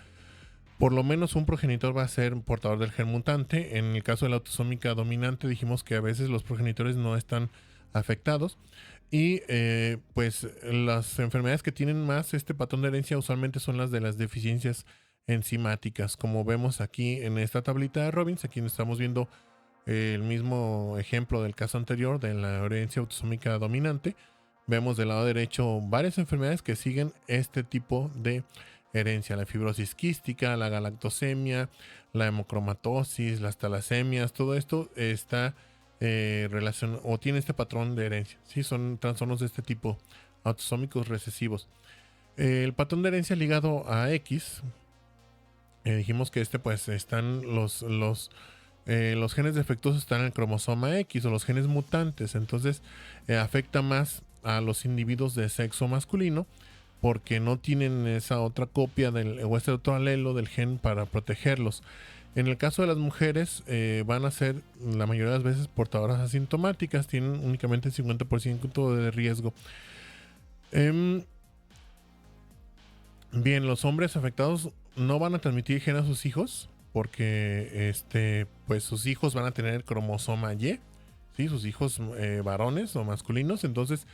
Por lo menos un progenitor va a ser portador del gen mutante. En el caso de la autosómica dominante dijimos que a veces los progenitores no están afectados. Y pues las enfermedades que tienen más este patrón de herencia usualmente son las de las deficiencias enzimáticas. Como vemos aquí en esta tablita de Robbins, aquí estamos viendo el mismo ejemplo del caso anterior de la herencia autosómica dominante. Vemos del lado derecho varias enfermedades que siguen este tipo de herencia: la fibrosis quística, la galactosemia, la hemocromatosis, las talasemias. Todo esto está relacionado o tiene este patrón de herencia. Sí, son trastornos de este tipo, autosómicos recesivos. El patrón de herencia ligado a X, dijimos que pues están los genes defectuosos están en el cromosoma X o los genes mutantes. Entonces afecta más a los individuos de sexo masculino porque no tienen esa otra copia o ese otro alelo del gen para protegerlos. En el caso de las mujeres, van a ser la mayoría de las veces portadoras asintomáticas, tienen únicamente el 50% de riesgo. Bien, los hombres afectados no van a transmitir gen a sus hijos porque pues sus hijos van a tener cromosoma Y, ¿sí? Sus hijos varones o masculinos, entonces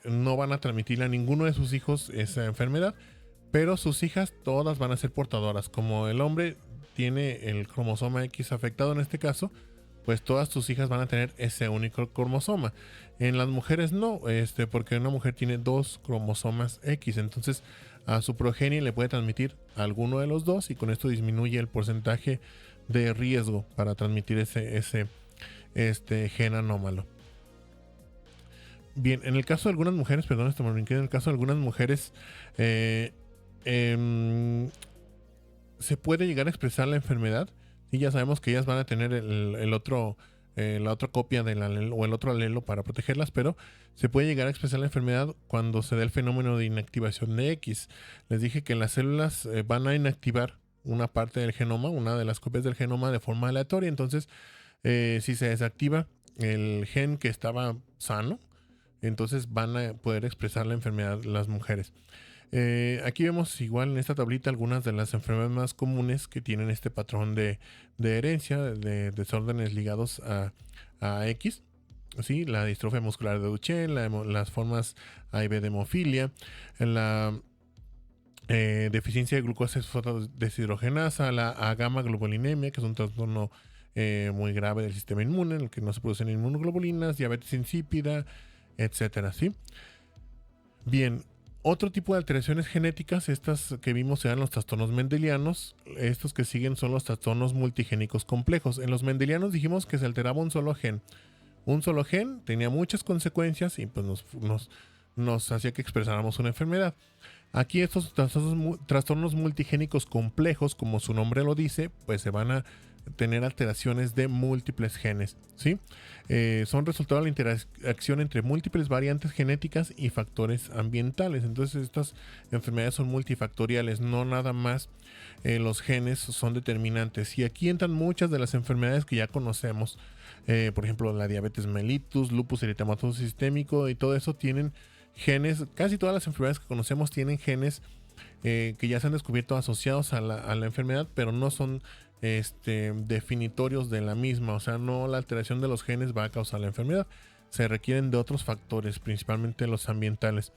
no van a transmitirle a ninguno de sus hijos esa enfermedad, pero sus hijas todas van a ser portadoras. Como el hombre tiene el cromosoma X afectado en este caso, pues todas tus hijas van a tener ese único cromosoma. En las mujeres no, porque una mujer tiene dos cromosomas X, entonces a su progenie le puede transmitir alguno de los dos y con esto disminuye el porcentaje de riesgo para transmitir ese gen anómalo. Bien, en el caso de algunas mujeres, perdón, en el caso de algunas mujeres se puede llegar a expresar la enfermedad y ya sabemos que ellas van a tener la otra copia del alelo o el otro alelo para protegerlas, pero se puede llegar a expresar la enfermedad cuando se da el fenómeno de inactivación de X. Les dije que las células van a inactivar una parte del genoma, una de las copias del genoma de forma aleatoria, entonces si se desactiva el gen que estaba sano, entonces van a poder expresar la enfermedad las mujeres. Aquí vemos igual en esta tablita algunas de las enfermedades más comunes que tienen este patrón de herencia, de desórdenes ligados a X. ¿Sí? La distrofia muscular de Duchenne, las formas A y B de hemofilia, la deficiencia de glucosa deshidrogenasa, la A-gamma globulinemia, que es un trastorno muy grave del sistema inmune en el que no se producen inmunoglobulinas, diabetes insípida, etcétera, ¿sí? Bien, otro tipo de alteraciones genéticas, estas que vimos se dan los trastornos mendelianos. Estos que siguen son los trastornos multigénicos complejos. En los mendelianos dijimos que se alteraba un solo gen. Un solo gen tenía muchas consecuencias y pues nos hacía que expresáramos una enfermedad. Aquí estos trastornos multigénicos complejos, como su nombre lo dice, pues se van a tener alteraciones de múltiples genes, ¿sí? Son resultado de la interacción entre múltiples variantes genéticas y factores ambientales. Entonces estas enfermedades son multifactoriales, no nada más los genes son determinantes. Y aquí entran muchas de las enfermedades que ya conocemos, por ejemplo la diabetes mellitus, lupus eritematoso sistémico y todo eso tienen genes. Casi todas las enfermedades que conocemos tienen genes que ya se han descubierto asociados a la enfermedad, pero no son definitorios de la misma. O sea, no la alteración de los genes va a causar la enfermedad. Se requieren de otros factores, principalmente los ambientales.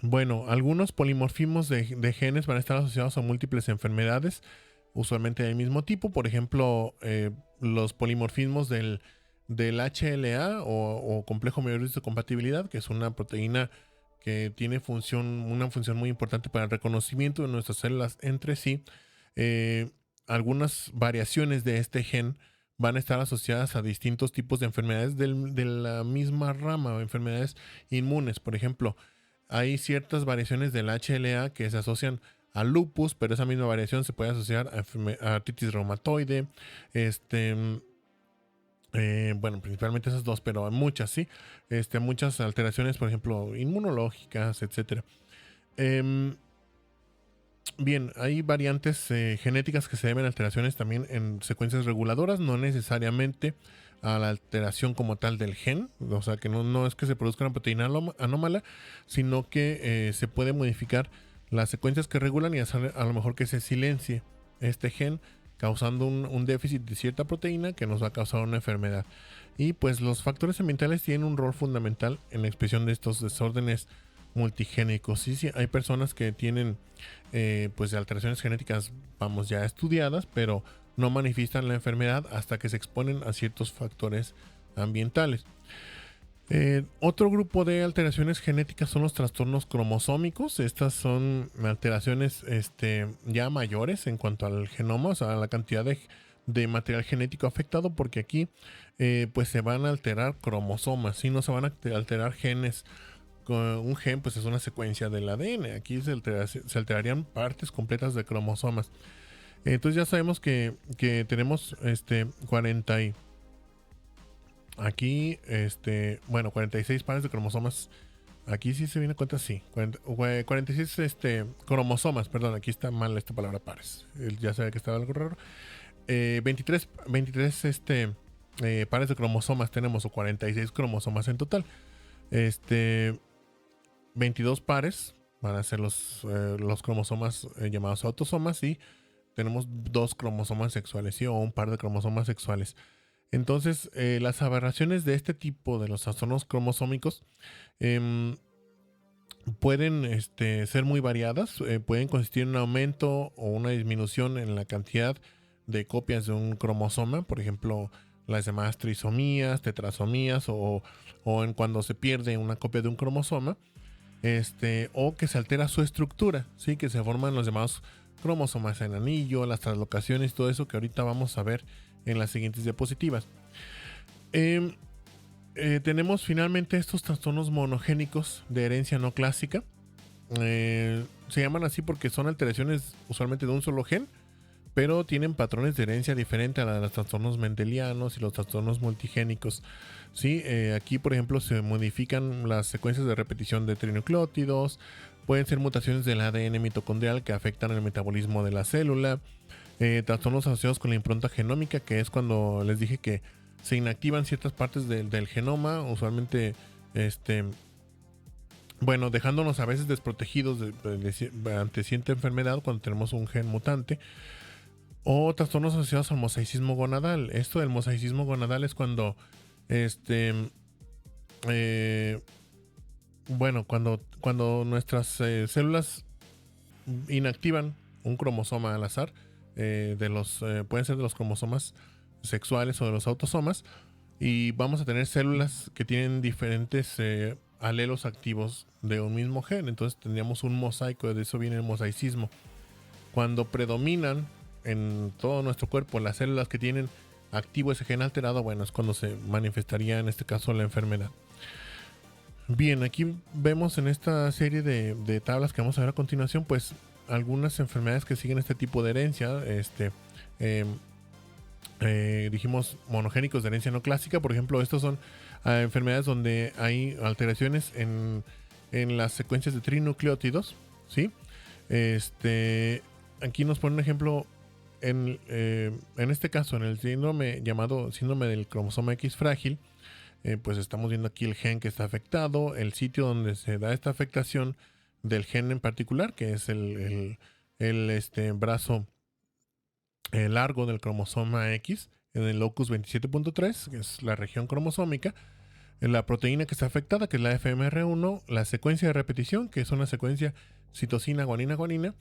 Bueno, algunos polimorfismos de genes van a estar asociados a múltiples enfermedades, usualmente del mismo tipo. Por ejemplo, los polimorfismos del HLA o complejo mayor de compatibilidad, que es una proteína que tiene una función muy importante para el reconocimiento de nuestras células entre sí. Algunas variaciones de este gen van a estar asociadas a distintos tipos de enfermedades de la misma rama, o enfermedades inmunes. Por ejemplo, hay ciertas variaciones del HLA que se asocian a lupus, pero esa misma variación se puede asociar a artritis reumatoide, bueno, principalmente esas dos, pero hay muchas, ¿sí? Muchas alteraciones, por ejemplo, inmunológicas, etcétera. Bien, hay variantes genéticas que se deben a alteraciones también en secuencias reguladoras, no necesariamente a la alteración como tal del gen, o sea que no es que se produzca una proteína anómala, sino que se puede modificar las secuencias que regulan y hacer a lo mejor que se silencie este gen, causando un déficit de cierta proteína que nos va a causar una enfermedad. Y pues los factores ambientales tienen un rol fundamental en la expresión de estos desórdenes multigénicos. Sí, hay personas que tienen pues alteraciones genéticas, vamos, ya estudiadas, pero no manifiestan la enfermedad hasta que se exponen a ciertos factores ambientales. Otro grupo de alteraciones genéticas son los trastornos cromosómicos. Estas son alteraciones ya mayores en cuanto al genoma, o sea, a la cantidad de material genético afectado, porque aquí pues se van a alterar cromosomas, ¿sí? No se van a alterar genes. Un gen pues es una secuencia del ADN. Aquí se alterarían partes completas de cromosomas. Entonces ya sabemos que tenemos 40 y aquí, bueno, 46 pares de cromosomas. Aquí sí se viene cuenta, sí. 46 cromosomas, perdón, aquí está mal esta palabra pares. Ya sabía que estaba algo raro. 23 pares de cromosomas tenemos, o 46 cromosomas en total. 22 pares van a ser los cromosomas llamados autosomas, y tenemos 2 cromosomas sexuales, ¿sí? O un par de cromosomas sexuales. Entonces, las aberraciones de este tipo de los trastornos cromosómicos em, pueden ser muy variadas. Pueden consistir en un aumento o una disminución en la cantidad de copias de un cromosoma, por ejemplo, las llamadas trisomías, tetrasomías o en cuando se pierde una copia de un cromosoma, o que se altera su estructura, ¿sí? Que se forman los llamados cromosomas en anillo, las translocaciones, todo eso que ahorita vamos a ver en las siguientes diapositivas. Em, Tenemos finalmente estos trastornos monogénicos de herencia no clásica. Se llaman así porque son alteraciones usualmente de un solo gen, pero tienen patrones de herencia diferente a los trastornos mendelianos y los trastornos multigénicos. ¿Sí? Aquí, por ejemplo, se modifican las secuencias de repetición de trinucleótidos, pueden ser mutaciones del ADN mitocondrial que afectan el metabolismo de la célula, trastornos asociados con la impronta genómica, que es cuando les dije que se inactivan ciertas partes del genoma, usualmente, bueno, dejándonos a veces desprotegidos ante cierta enfermedad cuando tenemos un gen mutante. O trastornos asociados al mosaicismo gonadal. Esto del mosaicismo gonadal es cuando, bueno, cuando nuestras células inactivan un cromosoma al azar, pueden ser de los cromosomas sexuales o de los autosomas, y vamos a tener células que tienen diferentes alelos activos de un mismo gen. Entonces tendríamos un mosaico, de eso viene el mosaicismo. Cuando predominan en todo nuestro cuerpo las células que tienen activo ese gen alterado, bueno, es cuando se manifestaría en este caso la enfermedad. Bien, aquí vemos en esta serie de tablas que vamos a ver a continuación, pues algunas enfermedades que siguen este tipo de herencia. Dijimos monogénicos de herencia no clásica, por ejemplo, estos son enfermedades donde hay alteraciones en las secuencias de trinucleótidos, ¿sí? Aquí nos pone un ejemplo en este caso, en el síndrome llamado síndrome del cromosoma X frágil. Pues estamos viendo aquí el gen que está afectado, el sitio donde se da esta afectación del gen en particular, que es el brazo largo del cromosoma X, en el locus 27.3, que es la región cromosómica, la proteína que está afectada, que es la FMR1, la secuencia de repetición, que es una secuencia citosina, guanina, guanina,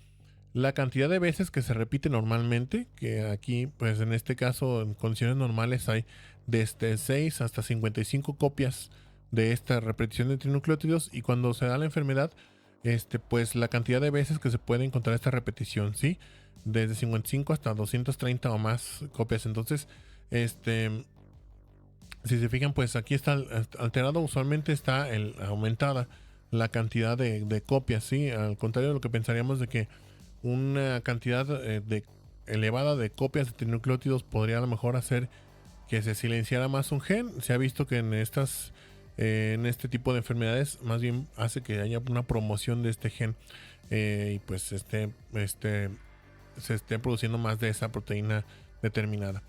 la cantidad de veces que se repite normalmente, que aquí, pues en este caso, en condiciones normales hay desde 6 hasta 55 copias de esta repetición de trinucleótidos, y cuando se da la enfermedad, pues la cantidad de veces que se puede encontrar esta repetición, ¿sí? Desde 55 hasta 230 o más copias. Entonces, si se fijan, pues aquí está alterado, usualmente está aumentada la cantidad de copias, ¿sí? Al contrario de lo que pensaríamos de que una cantidad elevada de copias de trinucleótidos podría a lo mejor hacer que se silenciara más un gen. Se ha visto que en este tipo de enfermedades más bien hace que haya una promoción de este gen, y pues se esté produciendo más de esa proteína determinada.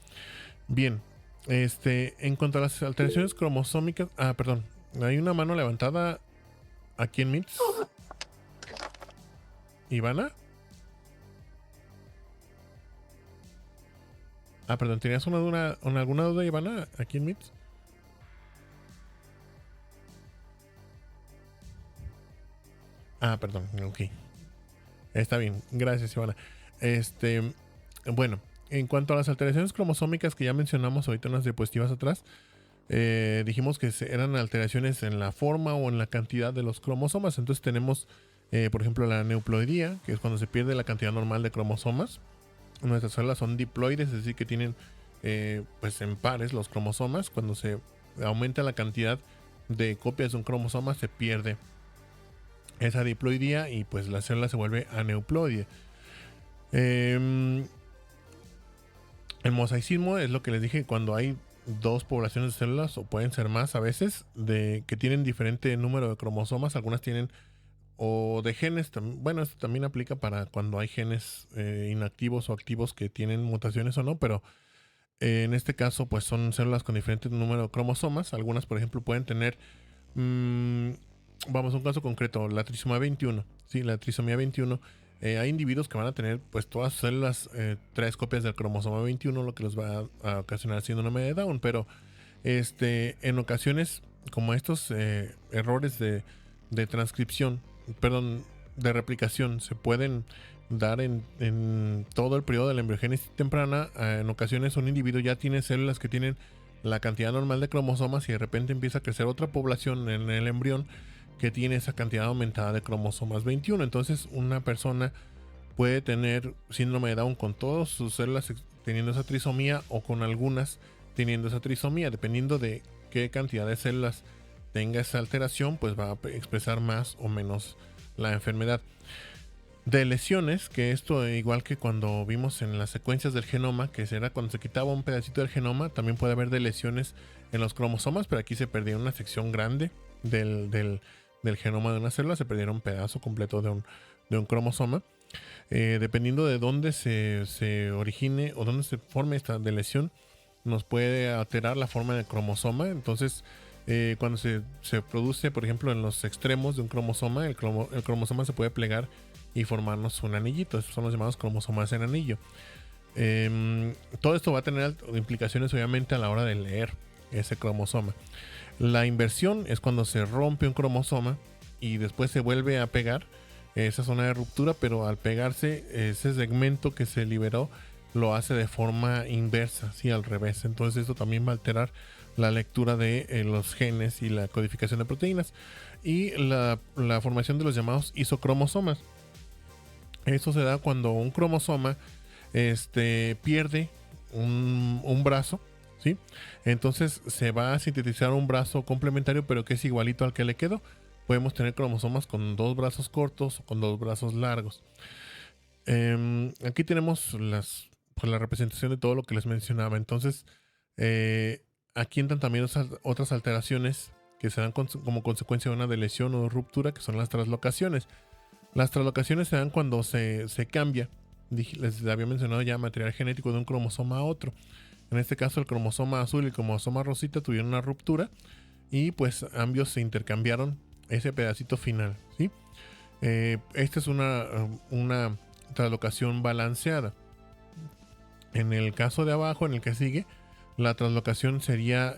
Bien, en cuanto a las alteraciones cromosómicas, perdón, hay una mano levantada aquí en MITS. ¿Ivana? Perdón, ¿tenías alguna duda, Ivana, aquí en MITS? Perdón, ok. Está bien, gracias, Ivana. Bueno, en cuanto a las alteraciones cromosómicas que ya mencionamos ahorita en las diapositivas atrás, dijimos que eran alteraciones en la forma o en la cantidad de los cromosomas. Entonces tenemos, por ejemplo, la neuploidía, que es cuando se pierde la cantidad normal de cromosomas. Nuestras células son diploides, es decir, que tienen pues en pares los cromosomas. Cuando se aumenta la cantidad de copias de un cromosoma, se pierde esa diploidía y pues la célula se vuelve aneuploide. El mosaicismo es lo que les dije, cuando hay dos poblaciones de células, o pueden ser más a veces, que tienen diferente número de cromosomas. Algunas tienen, o de genes, bueno, esto también aplica para cuando hay genes inactivos o activos que tienen mutaciones o no, pero en este caso pues son células con diferente número de cromosomas. Algunas, por ejemplo, pueden tener, vamos a un caso concreto, la trisomía 21. Sí, la trisomía 21 hay individuos que van a tener pues todas sus células 3 copias del cromosoma 21, lo que les va a ocasionar síndrome de Down, pero en ocasiones como estos errores de transcripción, perdón, de replicación se pueden dar en todo el periodo de la embriogénesis temprana. En ocasiones un individuo ya tiene células que tienen la cantidad normal de cromosomas y de repente empieza a crecer otra población en el embrión que tiene esa cantidad aumentada de cromosomas 21. Entonces una persona puede tener síndrome de Down con todas sus células teniendo esa trisomía o con algunas teniendo esa trisomía. Dependiendo de qué cantidad de células tenga esa alteración, pues va a expresar más o menos la enfermedad. De lesiones, que esto igual que cuando vimos en las secuencias del genoma, que será cuando se quitaba un pedacito del genoma, también puede haber de lesiones en los cromosomas, pero aquí se perdía una sección grande del genoma de una célula, se perdiera un pedazo completo de un cromosoma. Dependiendo de dónde se origine o dónde se forme esta de lesión, nos puede alterar la forma del cromosoma. Entonces cuando se produce, por ejemplo, en los extremos de un cromosoma, el cromosoma se puede plegar y formarnos un anillito. Estos son los llamados cromosomas en anillo. Todo esto va a tener implicaciones obviamente a la hora de leer ese cromosoma. La inversión es cuando se rompe un cromosoma y después se vuelve a pegar esa zona de ruptura, pero al pegarse ese segmento que se liberó lo hace de forma inversa, ¿sí? Al revés. Entonces esto también va a alterar la lectura de los genes y la codificación de proteínas y la formación de los llamados isocromosomas. Esto se da cuando un cromosoma pierde un brazo, ¿sí? Entonces se va a sintetizar un brazo complementario, pero que es igualito al que le quedó. Podemos tener cromosomas con 2 brazos cortos o con 2 brazos largos. Aquí tenemos la representación de todo lo que les mencionaba. Entonces, aquí entran también otras alteraciones que se dan como consecuencia de una de lesión o ruptura, que son las translocaciones. Las translocaciones se dan cuando se cambia, les había mencionado ya, material genético de un cromosoma a otro. En este caso el cromosoma azul y el cromosoma rosita tuvieron una ruptura y pues ambos se intercambiaron ese pedacito final, ¿sí? Esta es una translocación balanceada. En el caso de abajo, en el que sigue, la translocación sería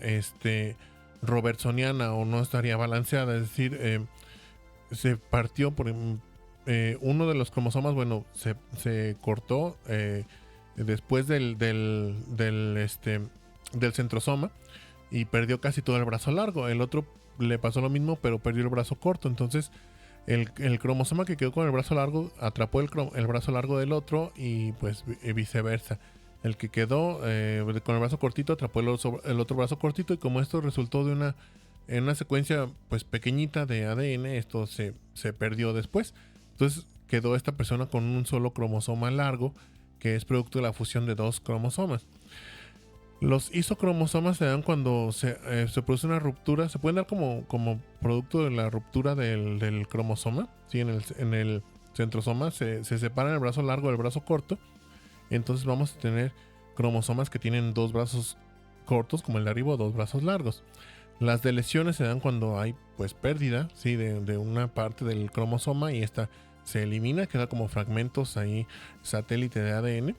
robertsoniana o no estaría balanceada, es decir, se partió por uno de los cromosomas, bueno, se cortó después del centrosoma y perdió casi todo el brazo largo. El otro le pasó lo mismo, pero perdió el brazo corto. Entonces el cromosoma que quedó con el brazo largo atrapó el brazo largo del otro y pues viceversa. El que quedó con el brazo cortito atrapó el otro brazo cortito, y como esto resultó de en una secuencia pues pequeñita de ADN, esto se perdió después. Entonces quedó esta persona con un solo cromosoma largo, que es producto de la fusión de 2 cromosomas. Los isocromosomas se dan cuando se produce una ruptura. Se pueden dar como producto de la ruptura del cromosoma, ¿sí? En el centrosoma se separan el brazo largo del brazo corto. Entonces vamos a tener cromosomas que tienen 2 brazos cortos, como el de arriba, o 2 brazos largos. Las deleciones se dan cuando hay pues pérdida, ¿sí? de una parte del cromosoma, y esta se elimina, queda como fragmentos ahí, satélite de ADN.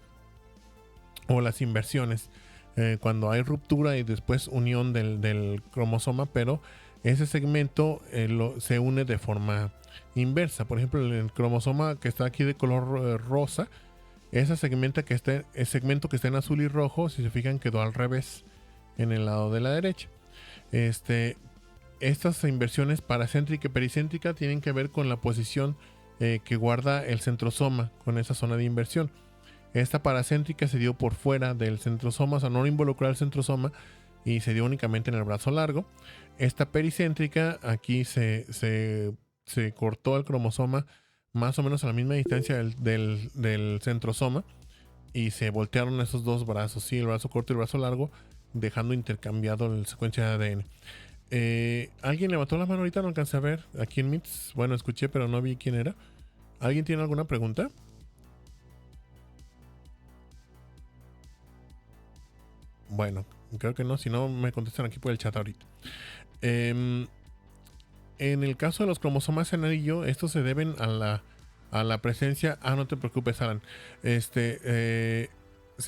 O las inversiones, cuando hay ruptura y después unión del cromosoma, pero ese segmento se une de forma inversa. Por ejemplo, el cromosoma que está aquí de color rosa, ese segmento que está en azul y rojo, si se fijan, quedó al revés en el lado de la derecha. Estas inversiones paracéntrica y pericéntrica tienen que ver con la posición que guarda el centrosoma con esa zona de inversión. Esta paracéntrica se dio por fuera del centrosoma, o sea, no involucró al centrosoma, y se dio únicamente en el brazo largo. Esta pericéntrica, aquí se cortó el cromosoma más o menos a la misma distancia del centrosoma, y se voltearon esos 2 brazos, ¿sí? El brazo corto y el brazo largo, dejando intercambiado la secuencia de ADN. ¿Alguien levantó la mano ahorita? No alcancé a ver aquí en Meets. Bueno, escuché, pero no vi quién era. ¿Alguien tiene alguna pregunta? Bueno, creo que no. Si no, me contestan aquí por el chat ahorita. En el caso de los cromosomas en anillo, estos se deben a a la presencia, no te preocupes, Alan, se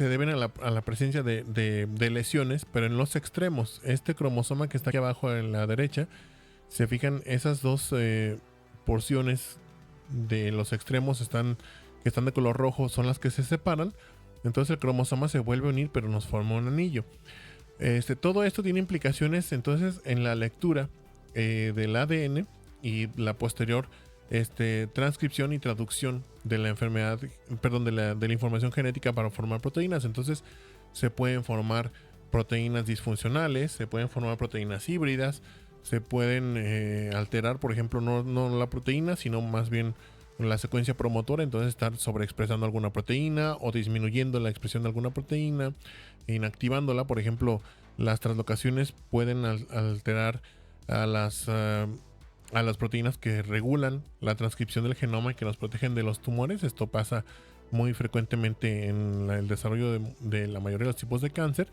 deben a la presencia de lesiones, pero en los extremos. Este cromosoma que está aquí abajo en la derecha, se fijan, esas dos porciones de los extremos que están de color rojo son las que se separan. Entonces el cromosoma se vuelve a unir, pero nos forma un anillo. Todo esto tiene implicaciones entonces en la lectura del ADN y la posterior transcripción y traducción de la enfermedad, perdón, de la información genética para formar proteínas. Entonces se pueden formar proteínas disfuncionales, se pueden formar proteínas híbridas, se pueden alterar, por ejemplo, no la proteína, sino más bien la secuencia promotora, entonces estar sobreexpresando alguna proteína o disminuyendo la expresión de alguna proteína, inactivándola. Por ejemplo, las translocaciones pueden alterar a las proteínas que regulan la transcripción del genoma y que nos protegen de los tumores. Esto pasa muy frecuentemente en el desarrollo de la mayoría de los tipos de cáncer.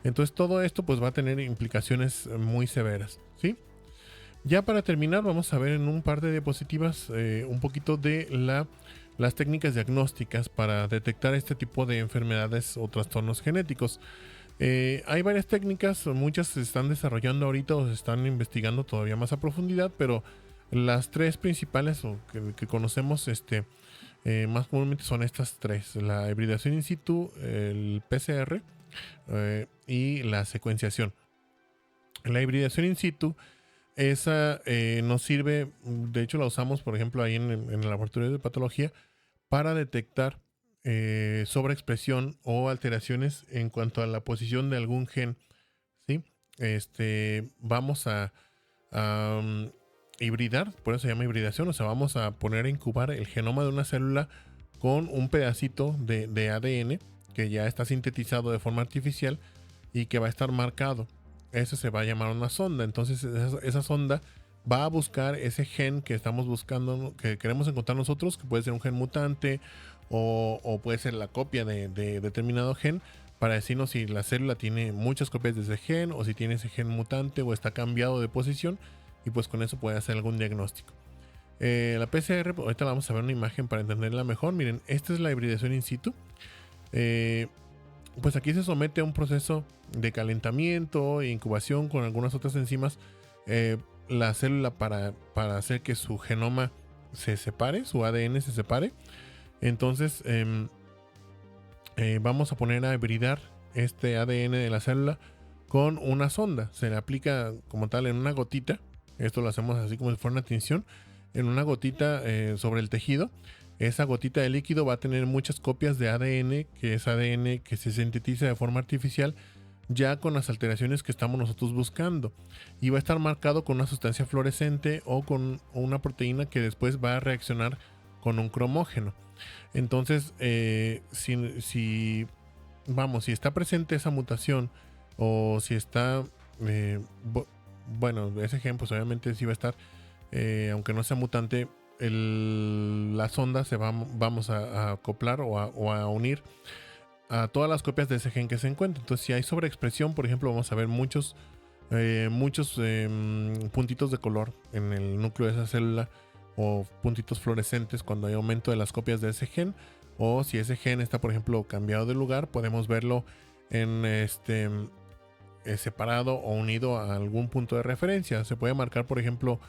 Entonces todo esto pues va a tener implicaciones muy severas, ¿sí? Ya para terminar, vamos a ver en un par de diapositivas un poquito de las técnicas diagnósticas para detectar este tipo de enfermedades o trastornos genéticos. Hay varias técnicas, muchas se están desarrollando ahorita o se están investigando todavía más a profundidad, pero las tres principales o que conocemos más comúnmente son estas tres: la hibridación in situ, el PCR y la secuenciación. La hibridación in situ, esa nos sirve, de hecho la usamos por ejemplo ahí en el laboratorio de patología para detectar sobreexpresión o alteraciones en cuanto a la posición de algún gen, ¿sí? Vamos a hibridar, por eso se llama hibridación, o sea, vamos a poner a incubar el genoma de una célula con un pedacito de ADN que ya está sintetizado de forma artificial y que va a estar marcado. Eso se va a llamar una sonda. Entonces esa sonda va a buscar ese gen que estamos buscando, que queremos encontrar nosotros, que puede ser un gen mutante o puede ser la copia de determinado gen, para decirnos si la célula tiene muchas copias de ese gen o si tiene ese gen mutante o está cambiado de posición, y pues con eso puede hacer algún diagnóstico. La PCR, ahorita vamos a ver una imagen para entenderla mejor. Miren, esta es la hibridación in situ. Pues aquí se somete a un proceso de calentamiento e incubación con algunas otras enzimas la célula para hacer que su genoma se separe, su ADN se separe. Entonces vamos a poner a hibridar este ADN de la célula con una sonda. Se le aplica como tal en una gotita. Esto lo hacemos así como si fuera una tinción, en una gotita sobre el tejido. Esa gotita de líquido va a tener muchas copias de ADN, que es ADN que se sintetiza de forma artificial ya con las alteraciones que estamos nosotros buscando, y va a estar marcado con una sustancia fluorescente o con una proteína que después va a reaccionar con un cromógeno. Entonces si está presente esa mutación, o si está bueno, ese gen pues obviamente sí va a estar, aunque no sea mutante, la sonda vamos a acoplar o a unir a todas las copias de ese gen que se encuentra. Entonces si hay sobreexpresión, por ejemplo, vamos a ver muchos puntitos de color en el núcleo de esa célula, o puntitos fluorescentes cuando hay aumento de las copias de ese gen. O si ese gen está, por ejemplo, cambiado de lugar, podemos verlo en separado o unido a algún punto de referencia. Se puede marcar, por ejemplo,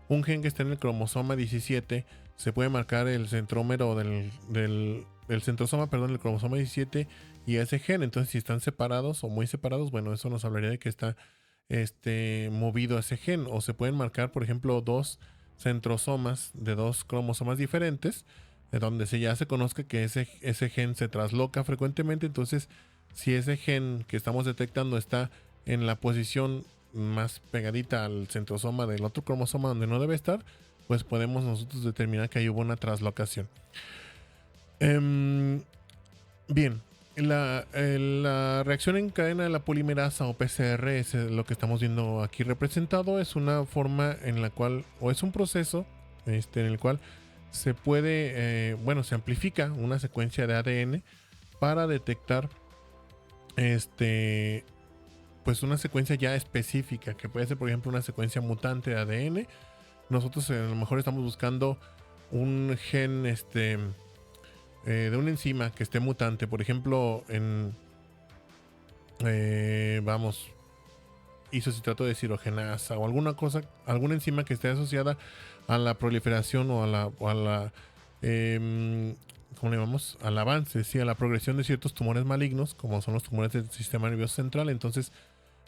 un gen que está en el cromosoma 17. Se puede marcar el centrómero del centrosoma, perdón, el cromosoma 17 y ese gen. Entonces si están separados o muy separados, bueno, eso nos hablaría de que está movido ese gen. O se pueden marcar, por ejemplo, dos centrosomas de dos cromosomas diferentes, de donde ya se conozca que ese gen se trasloca frecuentemente. Entonces si ese gen que estamos detectando está en la posición más pegadita al centrosoma del otro cromosoma donde no debe estar, pues podemos nosotros determinar que ahí hubo una traslocación. Bien, la reacción en cadena de la polimerasa o PCR es lo que estamos viendo aquí representado. Es una forma en la cual, o es un proceso en el cual se puede, se amplifica una secuencia de ADN para detectar pues una secuencia ya específica, que puede ser, por ejemplo, una secuencia mutante de ADN. Nosotros a lo mejor estamos buscando un gen de una enzima que esté mutante, por ejemplo, en isocitrato de deshidrogenasa o alguna cosa, alguna enzima que esté asociada a la proliferación o a la ¿cómo le llamamos? Al avance, sí, a la progresión de ciertos tumores malignos, como son los tumores del sistema nervioso central. Entonces,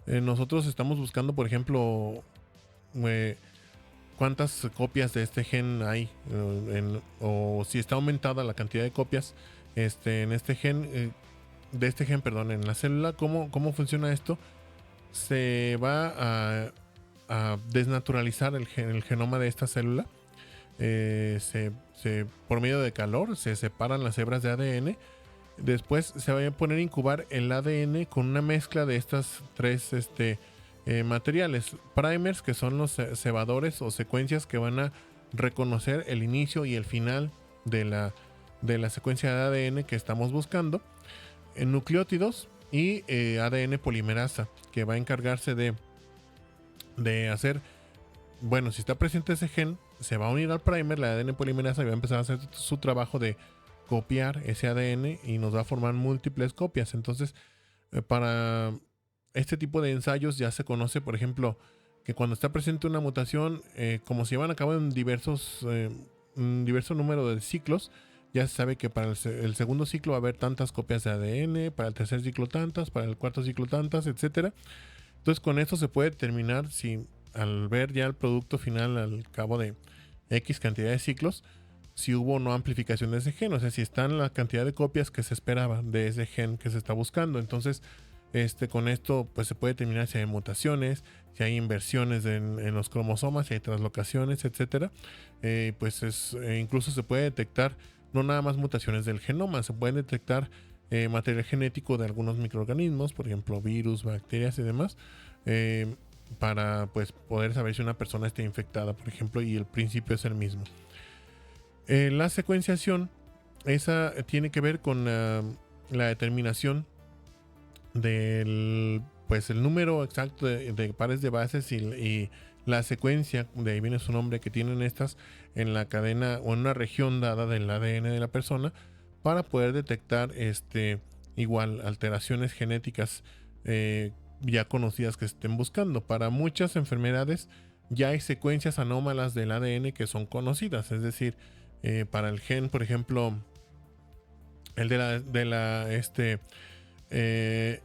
nosotros estamos buscando, por ejemplo, cuántas copias de este gen hay, o si está aumentada la cantidad de copias en este gen, perdón, en la célula. ¿Cómo funciona esto? Se va a desnaturalizar el genoma de esta célula. Por medio de calor se separan las hebras de ADN. Después se va a poner a incubar el ADN con una mezcla de estas tres materiales. Primers, que son los cebadores o secuencias que van a reconocer el inicio y el final de la secuencia de ADN que estamos buscando. Nucleótidos y ADN polimerasa, que va a encargarse de hacer, bueno, si está presente ese gen, se va a unir al primer, la ADN polimerasa, y va a empezar a hacer su trabajo de copiar ese ADN y nos va a formar múltiples copias. Entonces, para este tipo de ensayos ya se conoce, por ejemplo, que cuando está presente una mutación, como se llevan a cabo en un diverso número de ciclos, ya se sabe que para el segundo ciclo va a haber tantas copias de ADN, para el tercer ciclo tantas, para el cuarto ciclo tantas, etcétera. Entonces, con esto se puede determinar si, al ver ya el producto final al cabo de X cantidad de ciclos, si hubo o no amplificación de ese gen, o sea, si está en la cantidad de copias que se esperaba de ese gen que se está buscando. Entonces, con esto pues se puede determinar si hay mutaciones, si hay inversiones en los cromosomas, si hay translocaciones, etcétera. Incluso se puede detectar no nada más mutaciones del genoma, se pueden detectar material genético de algunos microorganismos, por ejemplo virus, bacterias y demás, para pues poder saber si una persona está infectada, por ejemplo, y el principio es el mismo. La secuenciación, esa tiene que ver con la determinación del el número exacto de pares de bases y la secuencia, de ahí viene su nombre, que tienen estas en la cadena o en una región dada del ADN de la persona, para poder detectar igual alteraciones genéticas ya conocidas que estén buscando. Para muchas enfermedades ya hay secuencias anómalas del ADN que son conocidas, es decir, para el gen, por ejemplo, el de la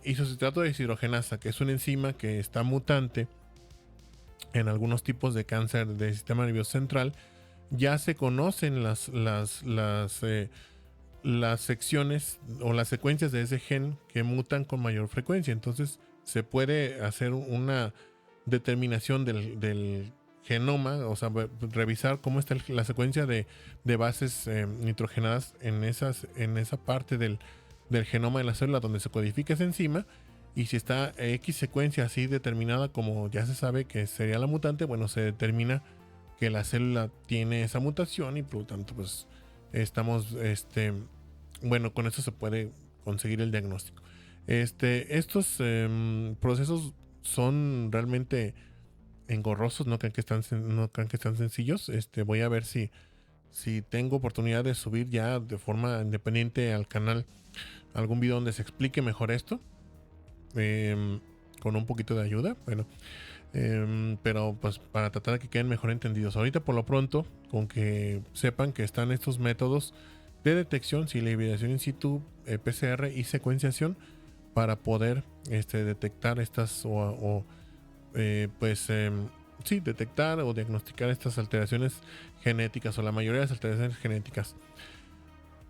isocitrato de deshidrogenasa, que es una enzima que está mutante en algunos tipos de cáncer del sistema nervioso central. Ya se conocen las secciones o las secuencias de ese gen que mutan con mayor frecuencia. Entonces se puede hacer una determinación del genoma, o sea, revisar cómo está la secuencia de bases nitrogenadas en esa parte del genoma de la célula donde se codifica esa enzima. Y si está X secuencia así determinada, como ya se sabe que sería la mutante, bueno, se determina que la célula tiene esa mutación y por lo tanto pues estamos, bueno, con eso se puede conseguir el diagnóstico. Estos procesos son realmente engorrosos, no crean que están sencillos. Voy a ver si tengo oportunidad de subir ya de forma independiente al canal algún video donde se explique mejor esto, con un poquito de ayuda, bueno, pero pues para tratar de que queden mejor entendidos. Ahorita por lo pronto, con que sepan que están estos métodos de detección, si la hibridación in situ, PCR y secuenciación, para poder detectar estas detectar o diagnosticar estas alteraciones genéticas, o la mayoría de las alteraciones genéticas.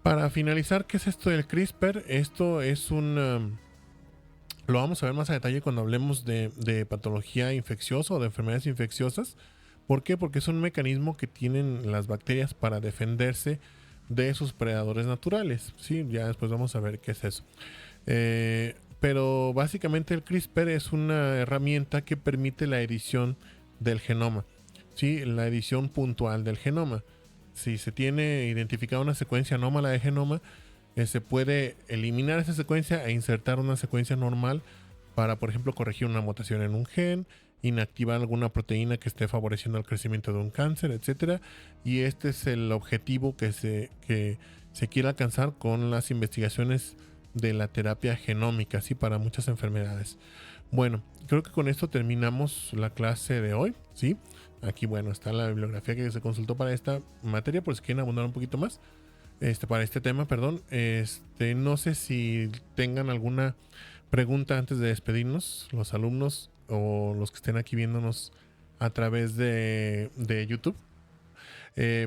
Para finalizar, ¿qué es esto del CRISPR? Esto es lo vamos a ver más a detalle cuando hablemos de patología infecciosa o de enfermedades infecciosas. ¿Por qué? Porque es un mecanismo que tienen las bacterias para defenderse de sus predadores naturales. Sí, ya después vamos a ver qué es eso. Pero básicamente el CRISPR es una herramienta que permite la edición del genoma. Sí, la edición puntual del genoma. Si se tiene identificada una secuencia anómala de genoma, se puede eliminar esa secuencia e insertar una secuencia normal para, por ejemplo, corregir una mutación en un gen, inactivar alguna proteína que esté favoreciendo el crecimiento de un cáncer, etcétera. Y este es el objetivo que se quiere alcanzar con las investigaciones de la terapia genómica, ¿sí? Para muchas enfermedades. Bueno, creo que con esto terminamos la clase de hoy, ¿sí? Aquí, bueno, está la bibliografía que se consultó para esta materia, por si quieren abundar un poquito más. Para este tema, perdón. No sé si tengan alguna pregunta antes de despedirnos, los alumnos o los que estén aquí viéndonos a través de YouTube.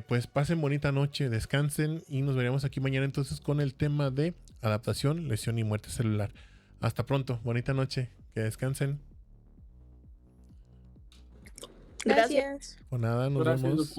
Pues pasen bonita noche, descansen y nos veremos aquí mañana entonces con el tema de adaptación, lesión y muerte celular. Hasta pronto, bonita noche, que descansen. Gracias. Por nada, nos vemos.